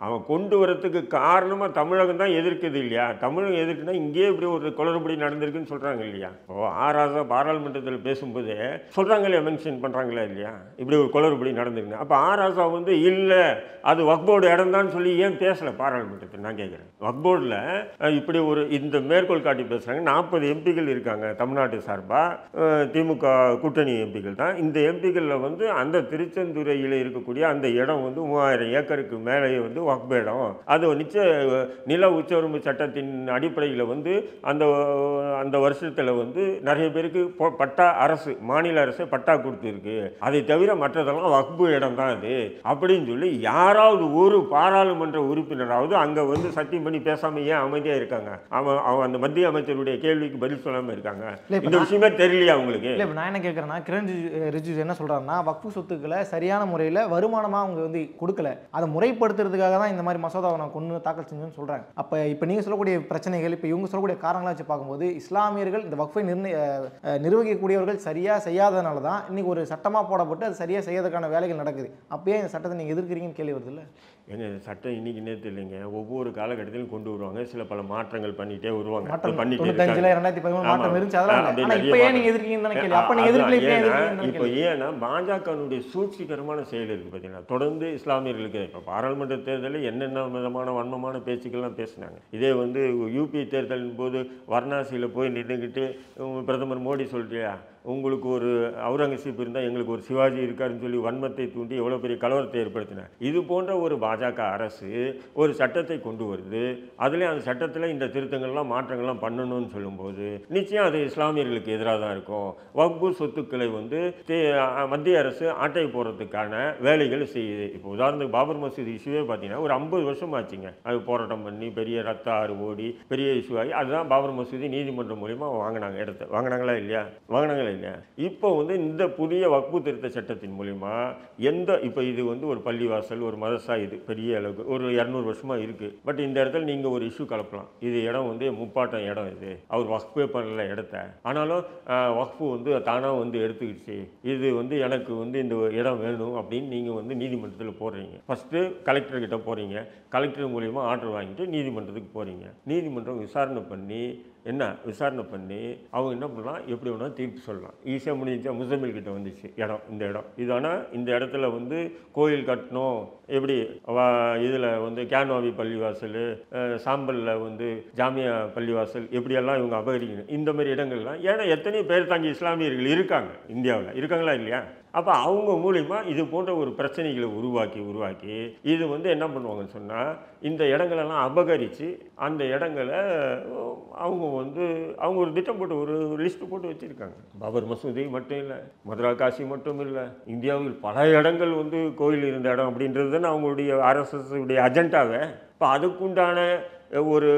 அவன் கொண்டு வரத்துக்கு காரணமாக தமிழகம் தான் எதிர்க்குது இல்லையா? தமிழகம் எதிர்க்குன்னா இங்கேயே இப்படி ஒரு குளறுபடி நடந்திருக்குன்னு சொல்கிறாங்க இல்லையா? ஓ ஆராசா பாராளுமன்றத்தில் பேசும்போது சொல்கிறாங்க இல்லையா, மென்ஷன் பண்ணுறாங்களா இல்லையா, இப்படி ஒரு குளறுபடி நடந்திருக்கு. அப்போ ஆராசா வந்து இல்லை அது வக்ஃப் போர்டு இடம் தான் சொல்லி ஏன் பேசலை பாராளுமன்றத்தில்? நான் கேட்குறேன். வக்ஃப் போர்டில் இப்படி ஒரு இந்த மேற்கோள் காட்டி பேசுகிறாங்க. 40 எம்பிக்கள் இருக்காங்க தமிழ்நாட்டு சார்பாக, திமுக கூட்டணி எம்பிக்கள் தான். இந்த எம்பிக்களில் வந்து அந்த திருச்செந்துறையில் இருக்கக்கூடிய அந்த இடம் வந்து 3000 ஏக்கருக்கு மேலே வந்து வக்ஃப் இடம். அது நிச்சய நில உச்சவரம்பு சட்டத்தின் அடிப்படையில் வந்து அந்த வருஷத்தில் வந்து நிறைய பேருக்கு பட்டா அரசு மாநில அரசு பட்டா கொடுத்துருக்கு. அதை தவிர மற்றதெல்லாம் வக்ஃபு இடம் தான் அது அப்படின்னு சொல்லி யாராவது ஒரு பாராளுமன்ற உறுப்பினராவது அங்கே வந்து சத்தியம் பண்ணி பேசாமல் ஏன் அமைதியாக இருக்காங்க? அவன் அந்த மத்திய அமைச்சருடைய கேள்விக்கு பதில் சொல்லாமல் இருக்காங்க. இந்த விஷயமே தெரியலையா உங்களுக்கு? இல்லை, இப்போ நான் என்ன கேட்குறேன்னா, கிரண் ரிஜிஜு என்ன சொல்கிறாருன்னா, வக்ஃபு சொத்துக்களை சரியான முறையில் வருமானமாக அவங்க வந்து கொடுக்கல, அதை முறைப்படுத்துறதுக்காக தான் இந்த மாதிரி மசோதாவை நான் கொண்டு தாக்கல் செஞ்சேன்னு சொல்கிறாங்க. அப்போ இப்போ நீங்கள் சொல்லக்கூடிய பிரச்சனைகள், இப்போ இவங்க சொல்லக்கூடிய காரணங்களை வச்சு பார்க்கும்போது இஸ்லாமியர்கள் இந்த வக்ஃபை நிர்வகிக்கக்கூடியவர்கள் சரியாக செய்யாதனால தான் இன்றைக்கி ஒரு சட்டமாக போடப்பட்டு அது சரியாக செய்யறதுக்கான வேலைகள் நடக்குது. அப்பயே இந்த சட்டத்தை நீங்கள் எதிர்க்கிறீங்கன்னு கேள்வி வருது இல்லை? ஏங்க சட்டம் இன்னைக்கு நேற்று இல்லைங்க, ஒவ்வொரு காலகட்டத்திலும் கொண்டு வருவாங்க, சில பல மாற்றங்கள் பண்ணிகிட்டே வருவாங்க. 95 2013 மாற்றம் இருந்துச்சு, அதெல்லாம் இப்போ ஏன் நீங்கள் எதிர்க்கிறீங்கன்னு கேள்வி. அப்போ நீங்கள் எதிர்க்கல, இப்போ ஏன்னா பாஜகனுடைய சூழ்ச்சிகரமான செயல் இருக்குது பார்த்தீங்கன்னா. தொடர்ந்து இஸ்லாமியர்களுக்கு இப்போ பாராளுமன்ற தேர்தலில் என்னென்ன விதமான வன்மமான பேச்சுக்கள்லாம் பேசினாங்க. இதே வந்து யூபி தேர்தலின் போது வாரணாசியில் போய் நின்றுக்கிட்டு பிரதமர் மோடி சொல்லிட்டியா, உங்களுக்கு ஒரு அவுரங்கசீப் இருந்தால் எங்களுக்கு ஒரு சிவாஜி இருக்காருன்னு சொல்லி வன்மத்தை தூண்டி எவ்வளோ பெரிய கலவரத்தை ஏற்படுத்தினார். இது போன்ற ஒரு பாஜக அரசு ஒரு சட்டத்தை கொண்டு வருது, அதுலேயும் அந்த சட்டத்தில் இந்த திருத்தங்கள்லாம் மாற்றங்கள்லாம் பண்ணணும்னு சொல்லும்போது நிச்சயம் அது இஸ்லாமியர்களுக்கு எதிராக தான் இருக்கும். வக்ஃபு சொத்துக்களை வந்து மத்திய அரசு ஆட்டை போடுறதுக்கான வேலைகள் செய்யுது. இப்போ உதாரணத்துக்கு பாபர் மசூதி இஷ்யூவே பார்த்தீங்கன்னா ஒரு 50 வருஷம் ஆச்சுங்க. அது போராட்டம் பண்ணி பெரிய ரத்த ஆறு ஓடி பெரிய இஷ்யூ ஆகி அதுதான் பாபர் மசூதி நீதிமன்றம் மூலிமா வாங்கினாங்க, வாங்கினாங்களா இல்லையா? வாங்கினாங்களா? இப்போ வந்து இந்த புதிய வக்ஃபு திருத்த சட்டத்தின் மூலிமா இப்போ இது வந்து ஒரு பள்ளிவாசல் ஒரு மதரசா, இது பெரிய அளவுக்கு ஒரு 200 வருஷமா இருக்கு. பட் இந்த இடத்துல நீங்க ஒரு இஷ்யூ கலப்பலாம். இது இடம் வந்து முப்பாட்டம் இடம், இது அவர் வக்ஃபே பண்ணல இடத்த, ஆனாலும் வக்ஃபு வந்து தானா வந்து எடுத்துக்கிடுச்சு, இது வந்து எனக்கு வந்து இந்த இடம் வேணும் அப்படின்னு நீங்க வந்து நீதிமன்றத்தில் போடுறீங்க. ஃபர்ஸ்ட் கலெக்டர் கிட்ட போறீங்க, கலெக்டர் மூலியமா ஆர்டர் வாங்கிட்டு நீதிமன்றத்துக்கு போறீங்க. நீதிமன்றம் விசாரணை பண்ணி அவங்க என்ன பண்ணலாம், எப்படி வேணால் தீர்ப்பு சொல்லலாம். ஈஸியாக முடிஞ்சா முசமில் கிட்ட வந்துச்சு இடம், இந்த இடம் இது. ஆனால் இந்த இடத்துல வந்து கோயில் கட்டணும், எப்படி இதில் வந்து கேன்வாவி பள்ளிவாசல், சாம்பலில் வந்து ஜாமியா பள்ளிவாசல், எப்படியெல்லாம் இவங்க அபகரிக்கணும் இந்த மாதிரி இடங்கள்லாம். ஏன்னா எத்தனையோ பேர் தாங்கி இஸ்லாமியர்கள் இருக்காங்க இந்தியாவில், இருக்காங்களா இல்லையா? அப்போ அவங்க மூலிமா இது போன்ற ஒரு பிரச்சனைகளை உருவாக்கி இது வந்து என்ன பண்ணுவாங்கன்னு சொன்னால் இந்த இடங்களெல்லாம் அபகரித்து அந்த இடங்களை அவங்க ஒரு திட்டம் போட்டு ஒரு லிஸ்ட்டு போட்டு வச்சுருக்காங்க. பாபர் மசூதி மட்டும் இல்லை, மதுரா காசி மட்டும் இல்லை, இந்தியாவில் பல இடங்கள் வந்து கோயில் இருந்த இடம் அப்படின்றது தானே அவங்களுடைய ஆர்எஸ்எஸ் உடைய அஜெண்டாவை. இப்போ அதுக்குண்டான ஒரு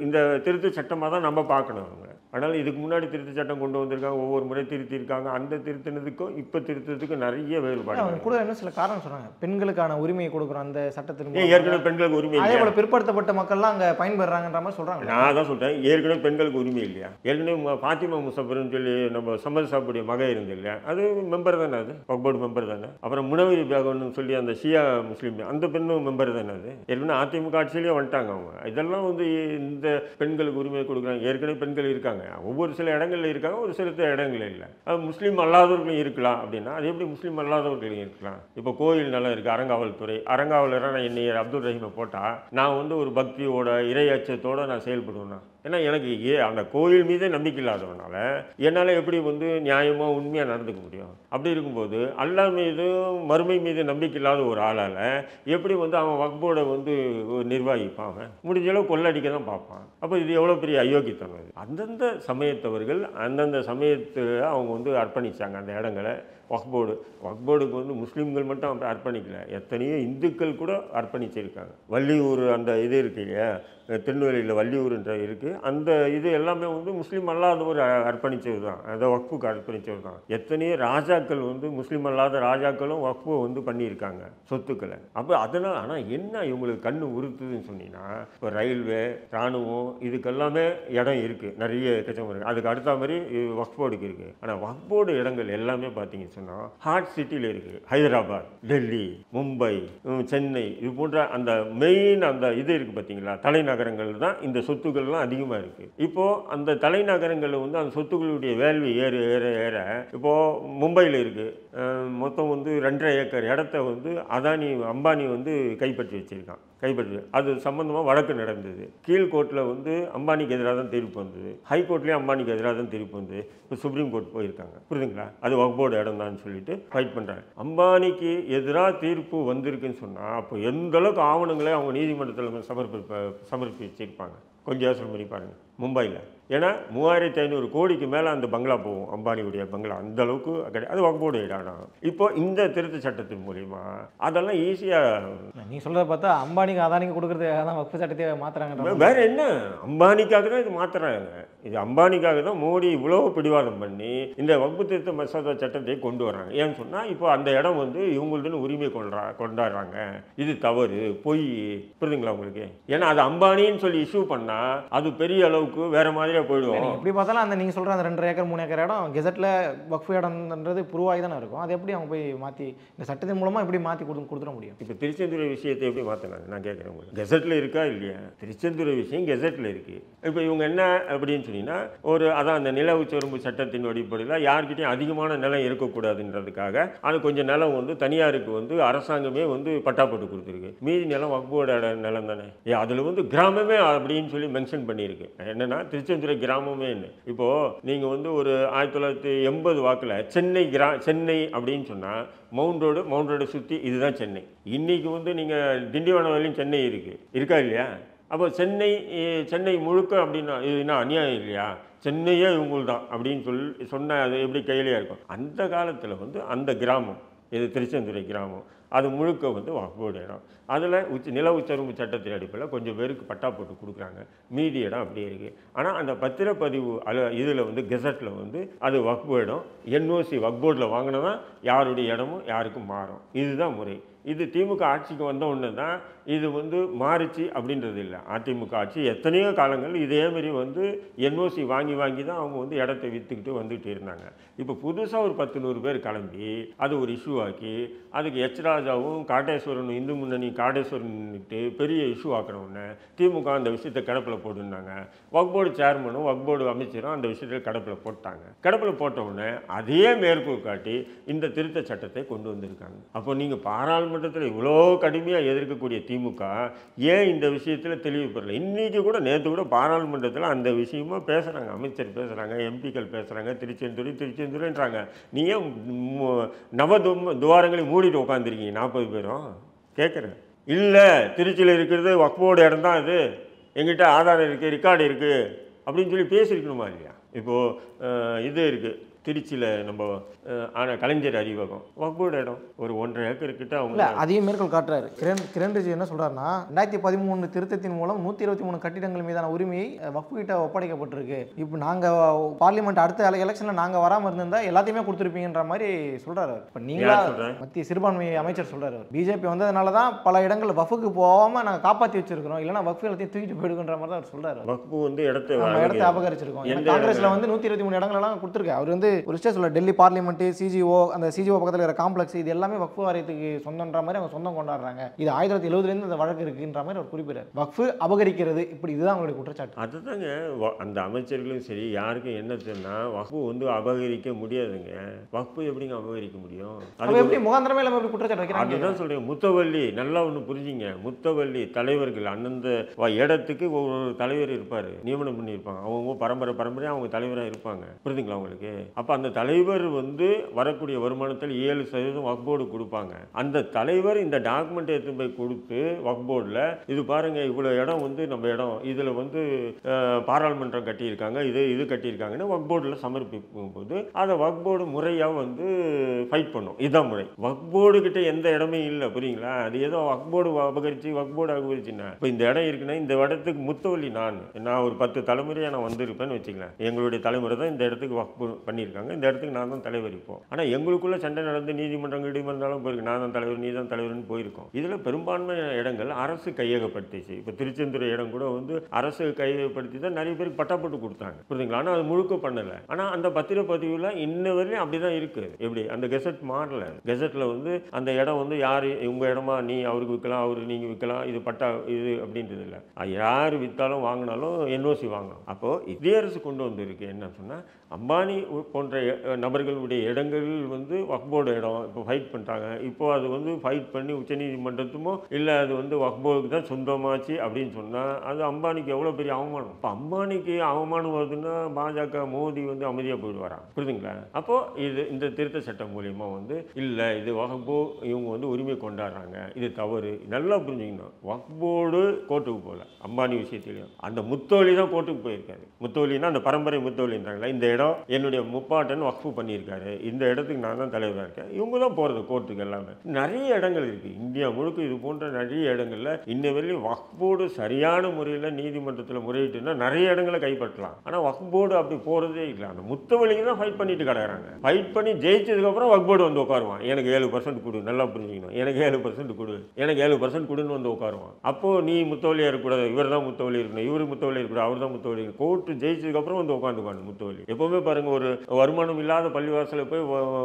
இந்த திருத்த சட்டமாக தான் நம்ம பார்க்கணும். அவங்க ஆனால் இதுக்கு முன்னாடி திருத்த சட்டம் கொண்டு வந்திருக்காங்க, ஒவ்வொரு முறை திருத்தியிருக்காங்க. அந்த திருத்தினதுக்கும் இப்போ திருத்தத்துக்கும் நிறைய வேறுபாடு. அவங்க கூட என்ன சில காரணம் சொன்னாங்க, பெண்களுக்கான உரிமையை கொடுக்குறோம் அந்த சட்டத்தின் ஏற்கனவே பெண்களுக்கு உரிமை அதே இல்லையா? போல பிற்படுத்தப்பட்ட மக்கள்லாம் அங்கே பயன்பெறாங்கன்ற மாதிரி சொல்கிறாங்க. நான் தான் சொல்கிறேன், ஏற்கனவே பெண்களுக்கு உரிமை இல்லையா? ஏற்கனவே ஃபாத்திமா முசஃபர்னு சொல்லி நம்ம சம்மது சாப்பிடைய மகன் இருந்து இல்லையா, அது மெம்பர் தானே, அது வக்ஃப் போர்டு மெம்பர் தானே. அப்புறம் முனவரி பேகம்னு சொல்லி அந்த ஷியா முஸ்லீம் அந்த பெண்ணும் மெம்பர் தானே. அது ஏற்கனவே அதிமுக ஆட்சியிலேயே வந்துட்டாங்க அவங்க. இதெல்லாம் வந்து இந்த பெண்களுக்கு உரிமை கொடுக்குறாங்க. ஏற்கனவே பெண்கள் இருக்காங்க, ஒவ்வொரு சில இடங்கள்ல இருக்காங்க, ஒரு சில இடங்கள் இல்லை. அது முஸ்லீம் அல்லாதவர்களும் இருக்கலாம் அப்படின்னா அது எப்படி முஸ்லீம் அல்லாதவர்களும் இருக்கலாம்? இப்போ கோயில் நல்லா இருக்குது, அறங்காவல்துறை, அறங்காவலராக நான் என்னை அப்துல் ரஹீமை போட்டால் நான் வந்து ஒரு பக்தியோட இறை அச்சத்தோடு நான் செயல்படுவேன்னா? ஏன்னா எனக்கு அந்த கோயில் மீதே நம்பிக்கை இல்லாதவனால என்னால் எப்படி வந்து நியாயமாக உண்மையாக நடந்துக்க முடியும்? அப்படி இருக்கும்போது அல்லாஹ் மீதும் மறுமை மீது நம்பிக்கை இல்லாத ஒரு ஆளால் எப்படி வந்து அவன் வக்ஃப் போர்டை வந்து நிர்வகிப்பான்? அவன் முடிஞ்ச அளவு கொள்ளடிக்க தான் பார்ப்பான். அப்போ இது எவ்வளோ பெரிய அயோக்கியத்தனம் இது. அந்தந்த சமயத்தவர்கள் அந்தந்த சமயத்தில் அவங்க வந்து அர்ப்பணித்தாங்க அந்த இடங்களை. வக்ஃப் போர்டுக்கு வந்து முஸ்லீம்கள் மட்டும் அர்ப்பணிக்கல, எத்தனையோ இந்துக்கள் கூட அர்ப்பணிச்சிருக்காங்க. வள்ளியூர் அந்த இது இருக்கு இல்லையா, திருநெல்வேலியில் வள்ளியூர்ன்ற இருக்குது, அந்த இது எல்லாமே வந்து முஸ்லீம் அல்லாதவர் அர்ப்பணித்தது தான், அதை வக்ஃபுக்கு அர்ப்பணித்தது தான். எத்தனையோ ராஜாக்கள் வந்து முஸ்லீம் அல்லாத ராஜாக்களும் வக்ஃபு வந்து பண்ணியிருக்காங்க சொத்துக்களை. அப்போ அதனால் ஆனால் என்ன இவங்களுக்கு கண்ணு உறுத்துதுன்னு சொன்னீங்கன்னா, இப்போ ரயில்வே, இராணுவம் இதுக்கெல்லாமே இடம் இருக்குது, நிறைய எக்கச்சக்கம் இருக்குது. அதுக்கு அடுத்த மாதிரி வக்ஃப் போர்டுக்கு இருக்குது. ஆனால் வக்ஃப் போர்டு இடங்கள் எல்லாமே பார்த்தீங்கன்னு சொன்னால் ஹார்ட் சிட்டியில் இருக்குது. ஹைதராபாத், டெல்லி, மும்பை, சென்னை இது போன்ற அந்த மெயின் அந்த இது இருக்குது பார்த்தீங்களா, தலைநகரங்கள் தான் இந்த சொத்துக்கள்லாம் அதிகமாக இருக்குது. இப்போது அந்த தலைநகரங்களில் வந்து அந்த சொத்துக்களுடைய வேல்யூ ஏற ஏற ஏற இப்போது மும்பையில் இருக்குது, மொத்தம் வந்து 2.5 ஏக்கர் இடத்த வந்து அம்பானி வந்து கைப்பற்றி வச்சுருக்கான். அது சம்பந்தமாக வழக்கு நடந்தது. கீழ்கோர்ட்டில் வந்து அம்பானிக்கு எதிராக தான் தீர்ப்பு வந்தது, ஹைகோர்ட்லேயும் அம்பானிக்கு எதிராக தான் தீர்ப்பு வந்தது. இப்போ சுப்ரீம் கோர்ட் போயிருக்காங்க, புரியுதுங்களா? அது வக்ஃப் போர்டு இடம் தான் சொல்லிட்டு ஃபைட் பண்ணுறாங்க. அம்பானிக்கு எதிராக தீர்ப்பு வந்திருக்குன்னு சொன்னால் அப்போ எந்த அளவுக்கு ஆவணங்களை அவங்க நீதிமன்றத்தில் சமர்ப்பிச்சிருப்பாங்க கொஞ்சம் யோசனை பண்ணி பாருங்கள். மும்பையில் ஏன்னா 3500 கோடிக்கு மேலே அந்த பங்களா போகும், அம்பானியுடைய பங்களா அந்த அளவுக்கு கிடையாது. அது வக்ஃப் போர்டு இடம். இப்போ இந்த திருத்த சட்டத்தின் மூலிமா அதெல்லாம் ஈஸியாக நீ சொல்கிறத பார்த்தா அம்பானிக்கு அதானிக்கு கொடுக்குறதுக்காக தான் வக்ஃப் சட்டத்தை மாற்றுறாங்க. வேற என்ன, அம்பானிக்காக தான் இது மாற்றுறாங்க. இது அம்பானிக்காக தான் மோடி இவ்வளோ பிடிவாதம் பண்ணி இந்த வக்ஃப் திருத்த மசோதா சட்டத்தை கொண்டு வராங்க. ஏன்னு சொன்னால் இப்போ அந்த இடம் வந்து இவங்களுக்குன்னு உரிமை கொண்டாடுறாங்க, இது தவறு, பொய், புரியுதுங்களா உங்களுக்கு? ஏன்னா அது அம்பானின்னு சொல்லி இஷ்யூ பண்ணால் அது பெரிய அளவுக்கு வேற மாதிரியாக போயிடுவோம். எப்படி பார்த்தாலும் அந்த நீங்கள் சொல்கிற அந்த 2.5 ஏக்கர் 3 ஏக்கர் இடம் கெசட்டில் வக்ஃப் இடம்ன்றது புருவாகி தானே இருக்கும். அது எப்படி அவங்க போய் மாற்றி இந்த சட்டத்தின் மூலமாக எப்படி மாற்றி கொடுத்துட முடியும்? இப்போ திருச்செந்துறை விஷயத்தை எப்படி மாற்றினாங்க நான் கேட்குறேன் உங்களுக்கு. கெசட்டில் இருக்கா இல்லையா? திருச்செந்துறை விஷயம் கெசட்டில் இருக்குது. இப்போ இவங்க என்ன அப்படின்னு சொன்னீங்கன்னா அதான் அந்த நில உச்சவரம்பு சட்டத்தின் அடிப்படையில் யார்கிட்டையும் அதிகமான நிலம் இருக்கக்கூடாதுன்றதுக்காக அது கொஞ்சம் நிலம் வந்து தனியாருக்கு வந்து அரசாங்கமே வந்து பட்டா போட்டு கொடுத்துருக்கு. மீதி நிலம் வக்ஃப் போர்டு நிலம் தானே. அதில் வந்து கிராமமே அப்படின்னு சொல்லி மென்ஷன் பண்ணியிருக்கு. என்னென்னா திருச்செந்துறை கிராமமே என்ன. இப்போது நீங்கள் வந்து ஒரு 1980 வாக்கில் சென்னை அப்படின்னு சொன்னால் மவுண்ட் ரோடு சுற்றி இதுதான் சென்னை. இன்றைக்கி வந்து நீங்கள் திண்டிவனம் வரையும் சென்னை இருக்கா இல்லையா? அப்போ சென்னை முழுக்க அப்படின்னா இதுனா அநியாயம் இல்லையா? சென்னையே இவங்களுக்கு தான் அப்படின்னு சொன்னால் அது எப்படி கையிலையாக இருக்கும்? அந்த காலத்தில் வந்து அந்த கிராமம் இது திருச்செந்துறை கிராமம் அது முழுக்க வந்து வக்ஃப் போர்டு இடம். அதில் நில உச்சவரம்பு சட்டத்தின் அடிப்படையில் கொஞ்சம் பேருக்கு பட்டா போட்டு கொடுக்குறாங்க, மீதி இடம் அப்படியே இருக்குது. ஆனால் அந்த பத்திரப்பதிவு இதில் வந்து கெசட்டில் வந்து அது வக்ஃப் இடம், என்ஓசி வக்ஃப் போர்டில் வாங்கினா யாருடைய இடமும் யாருக்கும் மாறும். இதுதான் முறை. இது திமுக ஆட்சிக்கு வந்த ஒன்று தான் இது வந்து மாறிச்சு அப்படின்றது இல்லை. அதிமுக ஆட்சி எத்தனையோ காலங்கள் இதேமாரி வந்து என்ஓசி வாங்கி தான் அவங்க வந்து இடத்த விற்றுக்கிட்டு வந்துக்கிட்டு இருந்தாங்க. இப்போ புதுசாக ஒரு 10-100 பேர் கிளம்பி அது ஒரு இஷ்யூ ஆக்கி அதுக்கு எச் ராஜாவும் காட்டேஸ்வரன் இந்து முன்னணி காடேஸ்வரன்ட்டு பெரிய இஷ்யூ ஆக்கினவுடனே திமுக அந்த விஷயத்தை கிடப்பில் போட்டுருந்தாங்க. வக்ஃப் போர்டு சேர்மனும் வக்ஃப் போர்டு அமைச்சரும் அந்த விஷயத்தில் கிடப்பில் போட்டாங்க. கிடப்பில் போட்டவுடனே அதே மேற்கோள் காட்டி இந்த திருத்த சட்டத்தை கொண்டு வந்திருக்காங்க. அப்போ நீங்கள் பாராளுமன்றத்தில் இவ்வளோ கடுமையாக எதிர்க்கக்கூடிய திமுக ஏன் இந்த விஷயத்தில் தெளிவு பெறல? இன்றைக்கி கூட நேற்று கூட பாராளுமன்றத்தில் அந்த விஷயமா பேசுகிறாங்க, அமைச்சர் பேசுகிறாங்க, எம்பிக்கள் பேசுகிறாங்க, திருச்செந்துறைன்றாங்க. நீ ஏன் துவாரங்களை மூடிட்டு உட்காந்துருக்கீங்க 40 பேரும்? கேட்குறேன். இல்லை, திருச்சியில் இருக்கிறது வக்ஃப் போர்டு இடம் தான், இது எங்கிட்ட ஆதாரம் இருக்குது, ரெக்கார்டு இருக்குது அப்படின்னு சொல்லி பேசியிருக்கணுமா இல்லையா? இப்போது இது இருக்குது, திருச்சியில் நம்ம கலைஞர் அறிவகம் வக்ஃப் போர்டு இடம் ஒரு 1.5 ஏக்கர் கிட்ட அவங்க இல்லை அதையும் மேற்கோள் காட்டுறாரு கிரண் ரிஜிஜு என்ன சொல்றாருன்னா 2013 திருத்தத்தின் மூலம் 123 கட்டிடங்கள் மீதான உரிமையை வக்ஃப் கிட்ட ஒப்படைக்கப்பட்டிருக்கு. இப்போ நாங்கள் பார்லிமெண்ட் அடுத்த எலெக்ஷனில் நாங்கள் வராமல் இருந்திருந்தா எல்லாத்தையுமே கொடுத்துருப்பீங்கன்ற மாதிரி சொல்றாரு. இப்போ நீங்களா மத்திய சிறுபான்மை அமைச்சர் சொல்றாரு. பிஜேபி வந்ததுனால தான் பல இடங்கள் வக்ஃபுக்கு போகாமல் நாங்கள் காப்பாற்றி வச்சிருக்கிறோம், இல்லைன்னா வக்ஃப் எல்லாத்தையும் தூக்கிட்டு போயிடுன்ற மாதிரி தான் அவர் சொல்றாரு. வக்ஃப் வந்து இடத்தை அபகரிச்சிருக்கோம். காங்கிரஸ்ல வந்து 123 இடங்களெல்லாம் கொடுத்துருக்காரு. அவர் வந்து ஒரு ஸ்டேட் சொல்ல டெல்லி பார்லிமெண்ட், சிஜிஓ, அந்த சிஜிஓ பக்கத்தில் இருக்கிற காம்ப்ளெக்ஸ், இது எல்லாமே வக்ஃப் வாரியத்துக்கு சொந்தன்ற மாதிரி அவங்க சொந்தம் கொண்டாடுறாங்க. இது 1970 இந்த வழக்கு இருக்குன்ற மாதிரி அவர் குறிப்பிடார். வக்ஃப் அபகரிக்கிறது இப்படி இதுதான் அவங்களுடைய குற்றச்சாட்டு. அதுதாங்க அந்த அமைச்சர்களும் சரி யாருக்கும் என்ன தெரியும்னா வக்ஃப் வந்து அபகரிக்க முடியாதுங்க. வக்ஃப் எப்படிங்க அபகரிக்க முடியும்? அது எப்படி முகாந்திரமே இல்லாமல் எப்படி குற்றச்சாட்டு வைக்கிறாங்க? அதுதான் சொல்றேன். முத்தவள்ளி நல்லா ஒன்று புரிஞ்சுங்க. முத்தவள்ளி தலைவர்கள் அந்தந்த இடத்துக்கு ஒரு தலைவர் இருப்பார், நியமனம் பண்ணியிருப்பாங்க. அவங்க பரம்பரையாக அவங்க தலைவராக இருப்பாங்க. புரியுதுங்களா உங்களுக்கு? அப்போ அந்த தலைவர் வந்து வரக்கூடிய வருமானத்தில் 7% வக்ஃப் போர்டு கொடுப்பாங்க. அந்த தலைவர் இந்த டாக்குமெண்ட் எடுத்து போய் கொடுத்து வக்ஃப் போர்டில் இது பாருங்க இவ்வளோ இடம் வந்து நம்ம இடம், இதில் வந்து பாராளுமன்றம் கட்டியிருக்காங்க, இது கட்டியிருக்காங்கன்னு வக்ஃப் போர்டில் சமர்ப்பிக்கும் போது அதை வக்ஃப் போர்டு முறையாக வந்து ஃபைட் பண்ணும். இதுதான் முறை. வக்ஃப் போர்டு கிட்ட எந்த இடமே இல்லை. புரியுங்களா? அது ஏதோ வக்ஃப் போர்டு அபகரிச்சுன்னா இப்போ இந்த இடம் இருக்குன்னா இந்த இடத்துக்கு முத்தவள்ளி நான் ஒரு 10 தலைமுறையாக நான் வந்திருப்பேன்னு வச்சுக்கலாம். எங்களுடைய தலைமுறை தான் இந்த இடத்துக்கு வக்ஃப் பண்ணியிருக்காங்க, இந்த இடத்துக்கு நான் தான் தலைவர். இப்போ ஆனால் எங்களுக்குள்ள சண்டை நடந்து நீதிமன்றங்கள் இடிமன்றாலும் போயிருக்கு, நான் தான் தலைவர் நீ தான் தலைவர்னு போயிருக்கோம். இதில் பெரும்பான்மை இடங்கள் அரசு கையகப்படுத்திச்சு. இப்போ திருச்செந்தூர் இடம் கூட வந்து அரசு கையகப்படுத்தி தான் நிறைய பேருக்கு பட்டா போட்டு கொடுத்தாங்க. புரியுதுங்களா? ஆனால் அது முழுக்க பண்ணலை. ஆனால் அந்த பத்திரப்பதிவில் இன்ன வரையும் அப்படி தான் இருக்குது. எப்படி அந்த கெசட் மாறல. கெசட்டில் வந்து அந்த இடம் வந்து யார் உங்கள் இடமா, நீ அவருக்கு விற்கலாம், அவருக்கு நீங்கள் விற்கலாம், இது பட்டா இது அப்படின்றது இல்லை. யார் விற்றாலும் வாங்கினாலும் என்ஓசி வாங்கணும். அப்போது இதே அரசு கொண்டு வந்திருக்கு என்ன சொன்னால் அம்பானி போன்ற நபர்களுடைய இடங்கள் வந்து வக்ஃப் போர்டு இடம் இப்போ ஃபைட் பண்ணிட்டாங்க. இப்போ அது வந்து ஃபைட் பண்ணி உச்சநீதிமன்றத்துமோ இல்லை அது வந்து வக்ஃப் போர்டுக்கு தான் சொந்தமாச்சு அப்படின்னு சொன்னால் அது அம்பானிக்கு எவ்வளோ பெரிய அவமானம். இப்போ அம்பானிக்கு அவமானம் வருதுன்னா பாஜக மோடி வந்து அமைதியாக போயிடுவாராம். புரியுதுங்களா? அப்போது இந்த திருத்த சட்டம் மூலியமா வந்து இல்லை இது வக்ஃப் போர்டு இவங்க வந்து உரிமை கொண்டாடுறாங்க, இது தவறு. நல்லா புரிஞ்சுக்கணும். வக்ஃப் போர்டு கோர்ட்டுக்கு போகல அம்பானி விஷயத்திலையும். அந்த முத்தோலி தான் கோர்ட்டுக்கு போயிருக்காரு. முத்தோலின்னா அந்த பரம்பரை முத்தோலின்றாங்களா, இந்த இடம் என்னுடைய முப்பாட்டன் வக்ஃப் பண்ணியிருக்காரு, இந்த இடத்துக்கு நான் தான் தலைவராக இருக்கேன், இவங்க தான் போகிறது கோர்ட்டுக்கு. எல்லாமே நிறைய இடங்கள் இருக்குது இந்தியா முழுக்க. இது போன்ற நிறைய இடங்களில் இன்ன வரையும் வக்ஃப் போர்டு சரியான முறையில் நீதிமன்றத்தில் முறையிட்டுன்னா நிறைய இடங்களை கைப்பற்றலாம். ஆனால் வக்ஃப் போர்டு அப்படி போகிறதே இல்லை. அந்த முத்தவழிக்கு தான் ஃபைட் பண்ணிட்டு கிடக்குறாங்க. ஃபைட் பண்ணி ஜெயிச்சதுக்கப்புறம் வக்ஃப் போர்டு வந்து உட்காருவான். எனக்கு 7% கொடு, நல்லா புரிஞ்சுக்கணும், எனக்கு 7% கொடு, எனக்கு 7% கொடுன்னு வந்து உட்காருவான். அப்போது நீ முத்தவழியாக இருக்கக்கூடாது, இவர் தான் முத்தவழி இருக்கணும், இவர் முத்தவழி இருக்கக்கூடாது, அவர் தான் முத்தவழி. கோர்ட்டு ஜெயிச்சதுக்கப்புறம் வந்து உட்காந்துப்பாங்க முத்தவழி. எப்போவுமே பாருங்க, ஒரு வருமானம் இல்லாத பள்ளிவாசலை போய்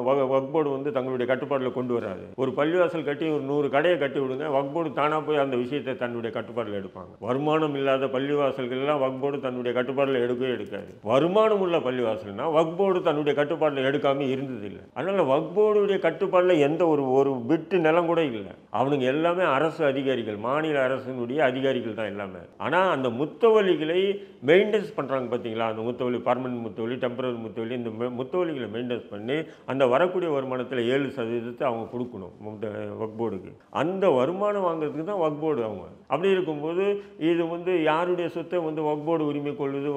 வக்ஃப் போர்டு வந்து தங்களுடைய கட்டுப்பாட்டில் கொண்டு வராது. ஒரு பள்ளிவாசல் கட்டி ஒரு 100 கடையை கட்டி விடுங்க, வக்ஃப் போர்டு தானாக போய் அந்த விஷயத்தை தன்னுடைய கட்டுப்பாட்டில் எடுப்பாங்க. வருமானம் இல்லாத பள்ளிவாசல்கள் எல்லாம் வக்ஃப் போர்டு தன்னுடைய கட்டுப்பாட்டில் எடுக்கவே எடுக்காது. வருமானம் உள்ள பள்ளிவாசல்னா வக்ஃப் போர்டு தன்னுடைய கட்டுப்பாட்டில் எடுக்காம இருந்ததில்லை. அதனால வக்ஃப் போர்டுடைய கட்டுப்பாட்டில் எந்த ஒரு பிட்டு நிலம் கூட இல்லை. அவனுங்க எல்லாமே அரசு அதிகாரிகள், மாநில அரசினுடைய அதிகாரிகள் தான் எல்லாமே. ஆனால் அந்த முத்தவழிகளை மெயின்டெனன்ஸ் பண்ணுறாங்க பார்த்தீங்களா, அந்த முத்தவழி பர்மனன்ட் முத்தவழி, டெம்பரரி முத்தவழி, இந்த முத்தவழிகளை மெயின்டெனன்ஸ் பண்ணி அந்த வரக்கூடிய வருமானத்தில் 7% அவங்க கொடுக்கணும் வக்ஃப் போர்டுக்கு. அந்த வருமானம் வாங்குறதுக்கு தான் வக்ஃப் போர்டு அவங்க. அப்படி இருக்கும்போது இது வந்து யாருடைய சொத்தை வந்து வக்ஃப் போர்டு உரிமை கொள்ளுது?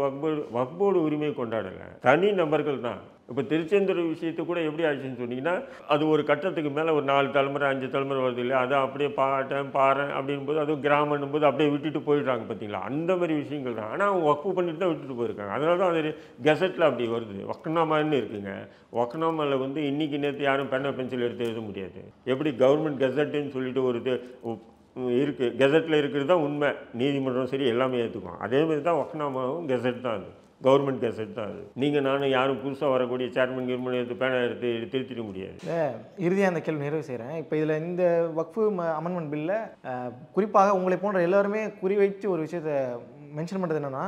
வக்ஃப் போர்டு உரிமை கொண்டாடலை, தனி நபர்கள் தான். இப்போ திருச்செந்தூர் விஷயத்தை கூட எப்படி ஆச்சுன்னு சொன்னீங்கன்னா, அது ஒரு கட்டத்துக்கு மேலே ஒரு 4 தலைமுறை 5 தலைமுறை வருது இல்லையா, அதை அப்படியே பாறேன் அப்படின் போது அதுவும் கிராமம் போது அப்படியே விட்டுட்டு போயிடுறாங்க பார்த்தீங்களா, அந்த மாதிரி விஷயங்கள் தான். ஆனால் அவங்க வக்ஃப் பண்ணிட்டு தான் விட்டுட்டு போயிருக்காங்க. அதனால தான் அது கெசட்டில் அப்படி வருது. வக்ஃப்நாமான்னு இருக்குங்க. வக்ஃப்நாமாவில் வந்து இன்றைக்கி நேற்று யாரும் பெண்ணை பென்சில் எடுத்து எழுத முடியாது. எப்படி கவர்மெண்ட் கெசட்டுன்னு சொல்லிட்டு ஒரு இருக்குது, கெசட்டில் இருக்கிறது தான் உண்மை, நீதிமன்றம் சரி எல்லாமே ஏற்றுக்கும். அதேமாதிரி தான் வக்ஃப்நாமாவும் கெசட் தான், அது கவர்மெண்ட் கெசட் தான். அது நீங்கள் நானும் யாரும் புதுசாக வரக்கூடிய சேர்மன் கிவர்மெண்ட் எடுத்து பேனை எடுத்து திருத்திட முடியாது. இறுதியாக அந்த கேள்வி நிறைவு செய்கிறேன். இப்போ இதில் இந்த வக்ஃப் அமெண்ட்மெண்ட் பில்லில் குறிப்பாக உங்களை போன்ற எல்லாருமே குறிவைத்து ஒரு விஷயத்தை மென்ஷன் பண்ணுறது என்னென்னா,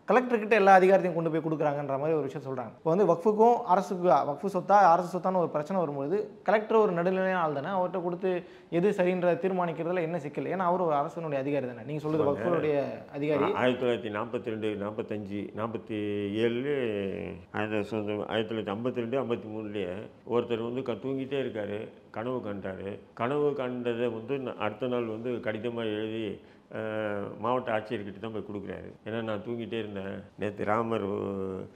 கலெக்டர்கிட்ட எல்லா அதிகாரத்தையும் கொண்டு போய் கொடுக்குறாங்கன்ற மாதிரி ஒரு விஷயம் சொல்கிறாங்க. இப்போ வந்து வக்ஃபுக்கும் அரசுக்கு வக்ஃபு சொத்தா அரசு சொத்தான ஒரு பிரச்சனை வரும்போது கலெக்டர் ஒரு நடுநிலையான ஆள் தானே, அவர்கிட்ட கொடுத்து எது சரின்ற தீர்மானிக்கிறதுல என்ன சிக்கல்? ஏன்னா அவர் ஒரு அரசனுடைய அதிகாரி தானே. நீங்கள் சொல்கிறது வக்ஃபுடைய அதிகாரி 1942, 45, 47 1952, 53 ஒருத்தர் வந்து தூங்கிட்டே இருக்கார், கனவு கண்டார். கனவு கண்டதை வந்து அடுத்த நாள் வந்து கடிதமாக எழுதி மாவட்ட ஆட்சியர்கிட்ட தான் போய் கொடுக்குறாரு. ஏன்னா நான் தூங்கிட்டே இருந்தேன், நேற்று ராமர்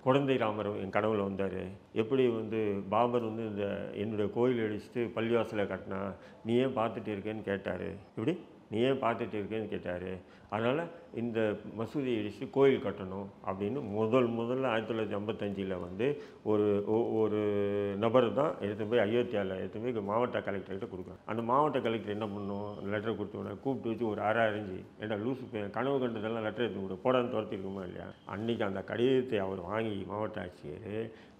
குழந்தை ராமர் என் கனவுல வந்தார், எப்படி வந்து பாபர் வந்து இந்த என்னுடைய கோயில் அடிச்சுட்டு பள்ளிவாசலை கட்டினா, நீ ஏன் பார்த்துட்டு இருக்கேன்னு கேட்டார். இப்படி நீ ஏன் பார்த்துட்டு இருக்கேன்னு கேட்டார். அதனால் இந்த மசூதியை இடித்து கோயில் கட்டணும் அப்படின்னு முதல்ல 1955 வந்து ஒரு நபர் தான் எடுத்து போய் அயோத்தியாவில் எடுத்து போய் மாவட்ட கலெக்டர்கிட்ட கொடுக்குறாங்க. அந்த மாவட்ட கலெக்டர் என்ன பண்ணும், லெட்டர் கொடுத்தோன்னே கூப்பிட்டு வச்சு ஒரு அரைஞ்சு, ஏன்னா லூசு கனவு கண்டதெல்லாம் லெட்டர் எடுத்து கொடு போடான்னு துரத்திருக்குமா இல்லையா. அன்றைக்கி அந்த கடிதத்தை அவர் வாங்கி மாவட்ட ஆட்சியர்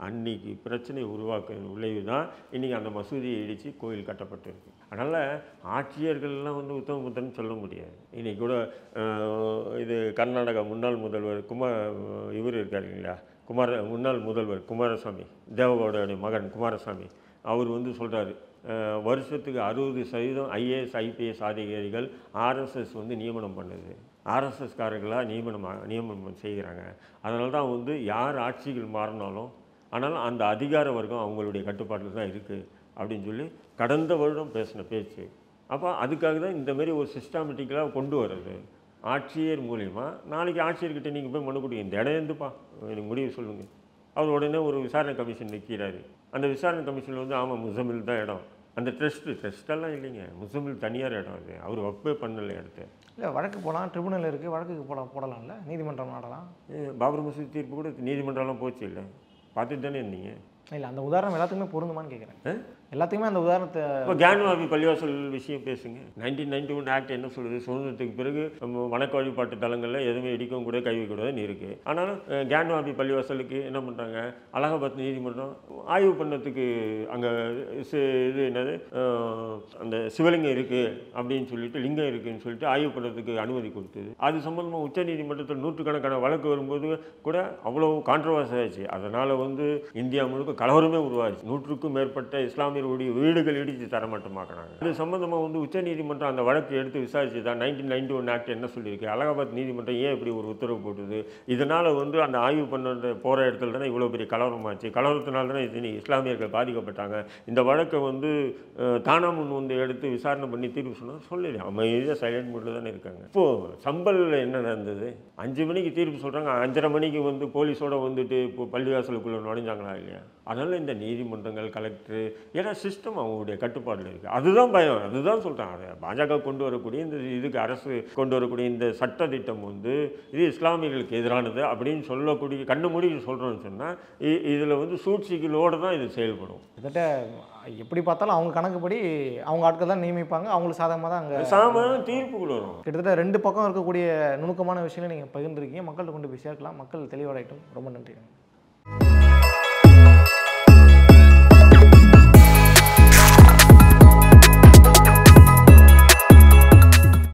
அன்றைக்கி பிரச்சனை உருவாக்க விளைவு தான் இன்றைக்கி அந்த மசூதியை இடித்து கோயில் கட்டப்பட்டிருக்கு. அதனால் ஆட்சியர்கள்லாம் வந்து உத்தம புத்தன்னு சொல்ல முடியாது. இன்றைக்கி கூட இது கர்நாடகா முன்னாள் முதல்வர் இவர் இருக்கார் இல்லைங்களா, முன்னாள் முதல்வர் குமாரசாமி, தேவகவுடைய மகன் குமாரசாமி, அவர் வந்து சொல்கிறாரு, வருஷத்துக்கு 60% ஐஏஎஸ் ஐபிஎஸ் அதிகாரிகள் ஆர்எஸ்எஸ் வந்து நியமனம் பண்ணுது, ஆர்எஸ்எஸ்காரர்களாக நியமனம் செய்கிறாங்க. அதனால தான் வந்து யார் ஆட்சிகள் மாறினாலும் ஆனாலும் அந்த அதிகார வர்க்கம் அவங்களுடைய கட்டுப்பாட்டில் தான் இருக்குது அப்படின்னு சொல்லி கடந்த வருடம் பேசின பேச்சு. அப்போ அதுக்காக தான் இந்தமாரி ஒரு சிஸ்டமேட்டிக்கலாக கொண்டு வர்றது ஆட்சியர் மூலிமா. நாளைக்கு ஆட்சியர்கிட்ட நீங்கள் போய் மனு கொடுங்க, இந்த இடம் இருந்துப்பா எனக்கு முடிவு சொல்லுங்கள். அவர் உடனே ஒரு விசாரணை கமிஷன் நிற்கிறாரு. அந்த விசாரணை கமிஷனில் வந்து ஆமாம் முசமில் தான் இடம், அந்த ட்ரஸ்ட்டெல்லாம் இல்லைங்க, முசமில் தனியார் இடம், அது அவர் ஒப்பே பண்ணலை இடத்த. இல்லை வழக்கு போகலாம், ட்ரிபுனல் இருக்குது, வழக்குக்கு போடலாம்ல, நீதிமன்றம் நாடலாம். பாபர் மசூதி தீர்ப்பு கூட நீதிமன்றம்லாம் போச்சு இல்லை, பார்த்துட்டு தானே இருந்தீங்க. இல்லை அந்த உதாரணம் எல்லாத்துக்குமே பொருந்துமான்னு கேட்குறேன். எல்லாத்துக்குமே அந்த உதாரணத்தை இப்போ கியான்வாபி பள்ளிவாசல் விஷயம் பேசுங்க. 1991 ஆக்ட் என்ன சொல்லுது, சுதந்திரத்துக்கு பிறகு நம்ம வணக்க வழிபாட்டு தலங்களில் எதுவுமே இடிக்கவும் கூட கை வைக்கூடாதுன்னு இருக்குது. ஆனாலும் கியான்வாபி பள்ளிவாசலுக்கு என்ன பண்ணுறாங்க, அலகாபாத் நீதிமன்றம் ஆய்வு பண்ணதுக்கு அங்கே இது என்னது அந்த சிவலிங்கம் இருக்குது அப்படின்னு சொல்லிட்டு, லிங்கம் இருக்குதுன்னு சொல்லிட்டு ஆய்வு பண்ணுறதுக்கு அனுமதி கொடுத்தது. அது சம்மந்தமாக உச்ச நீதிமன்றத்தில் நூற்றுக்கணக்கான வழக்கு வரும்போது கூட அவ்வளோ கான்ட்ரவர்சி ஆச்சு. அதனால் வந்து இந்தியா முழுக்க கலவரமே உருவாச்சு. 100க்கும் மேற்பட்ட இஸ்லாமியர்களுடைய வீடுகள் இடித்து தரமட்டமாக்குறாங்க. இது சம்பந்தமாக வந்து உச்ச நீதிமன்றம் அந்த வழக்கு எடுத்து விசாரிச்சு தான் 1991 ஆக்ட் என்ன சொல்லியிருக்கு, அலகாபாத் நீதிமன்றம் ஏன் இப்படி ஒரு உத்தரவு போட்டுது, இதனால் வந்து அந்த ஆய்வு பண்ண போகிற இடத்துல தானே இவ்வளோ பெரிய கலவரமாச்சு, கலவரத்தினால தானே இது இஸ்லாமியர்கள் பாதிக்கப்பட்டாங்க, இந்த வழக்கை வந்து தானா முன் வந்து எடுத்து விசாரணை பண்ணி தீர்வு சொன்னால் சொல்லல, அமைதியாக சைலண்ட் மூடில் தானே இருக்காங்க. இப்போது சம்பலில் என்ன நடந்தது, 5 மணிக்கு தீர்ப்பு சொல்கிறாங்க, 5:30 மணிக்கு வந்து போலீஸோடு வந்துட்டு இப்போ பள்ளிவாசலுக்குள்ளே நுழைஞ்சாங்களா இல்லையா. அதனால் இந்த நீதிமன்றங்கள் கலெக்டர் ஏன்னா சிஸ்டம் அவங்களுடைய கட்டுப்பாட்டில் இருக்குது. அதுதான் பயம், அதுதான் சொல்கிறாங்க. பாஜக கொண்டு வரக்கூடிய இந்த இதுக்கு அரசு கொண்டு வரக்கூடிய இந்த சட்ட திட்டம் வந்து இது இஸ்லாமியர்களுக்கு எதிரானது அப்படின்னு சொல்லக்கூடிய கண்ணு மூடி சொல்கிறோன்னு சொன்னால் இதில் வந்து சூழ்ச்சிகளோடு தான் இது செயல்படும். கிட்டத்தட்ட எப்படி பார்த்தாலும் அவங்க கணக்குப்படி அவங்க ஆட்கள் தான் நியமிப்பாங்க, அவங்களுக்கு சாதகமாக தான் அங்கே சாதாரண தீர்ப்புகள் வரும். கிட்டத்தட்ட 2 பக்கம் இருக்கக்கூடிய நுணுக்கமான விஷயங்களை நீங்கள் பகிர்ந்துருக்கீங்க, மக்கள்கிட்ட கொண்டு போய் சேர்க்கலாம், மக்கள் தெளிவடையட்டும். ரொம்ப நன்றி.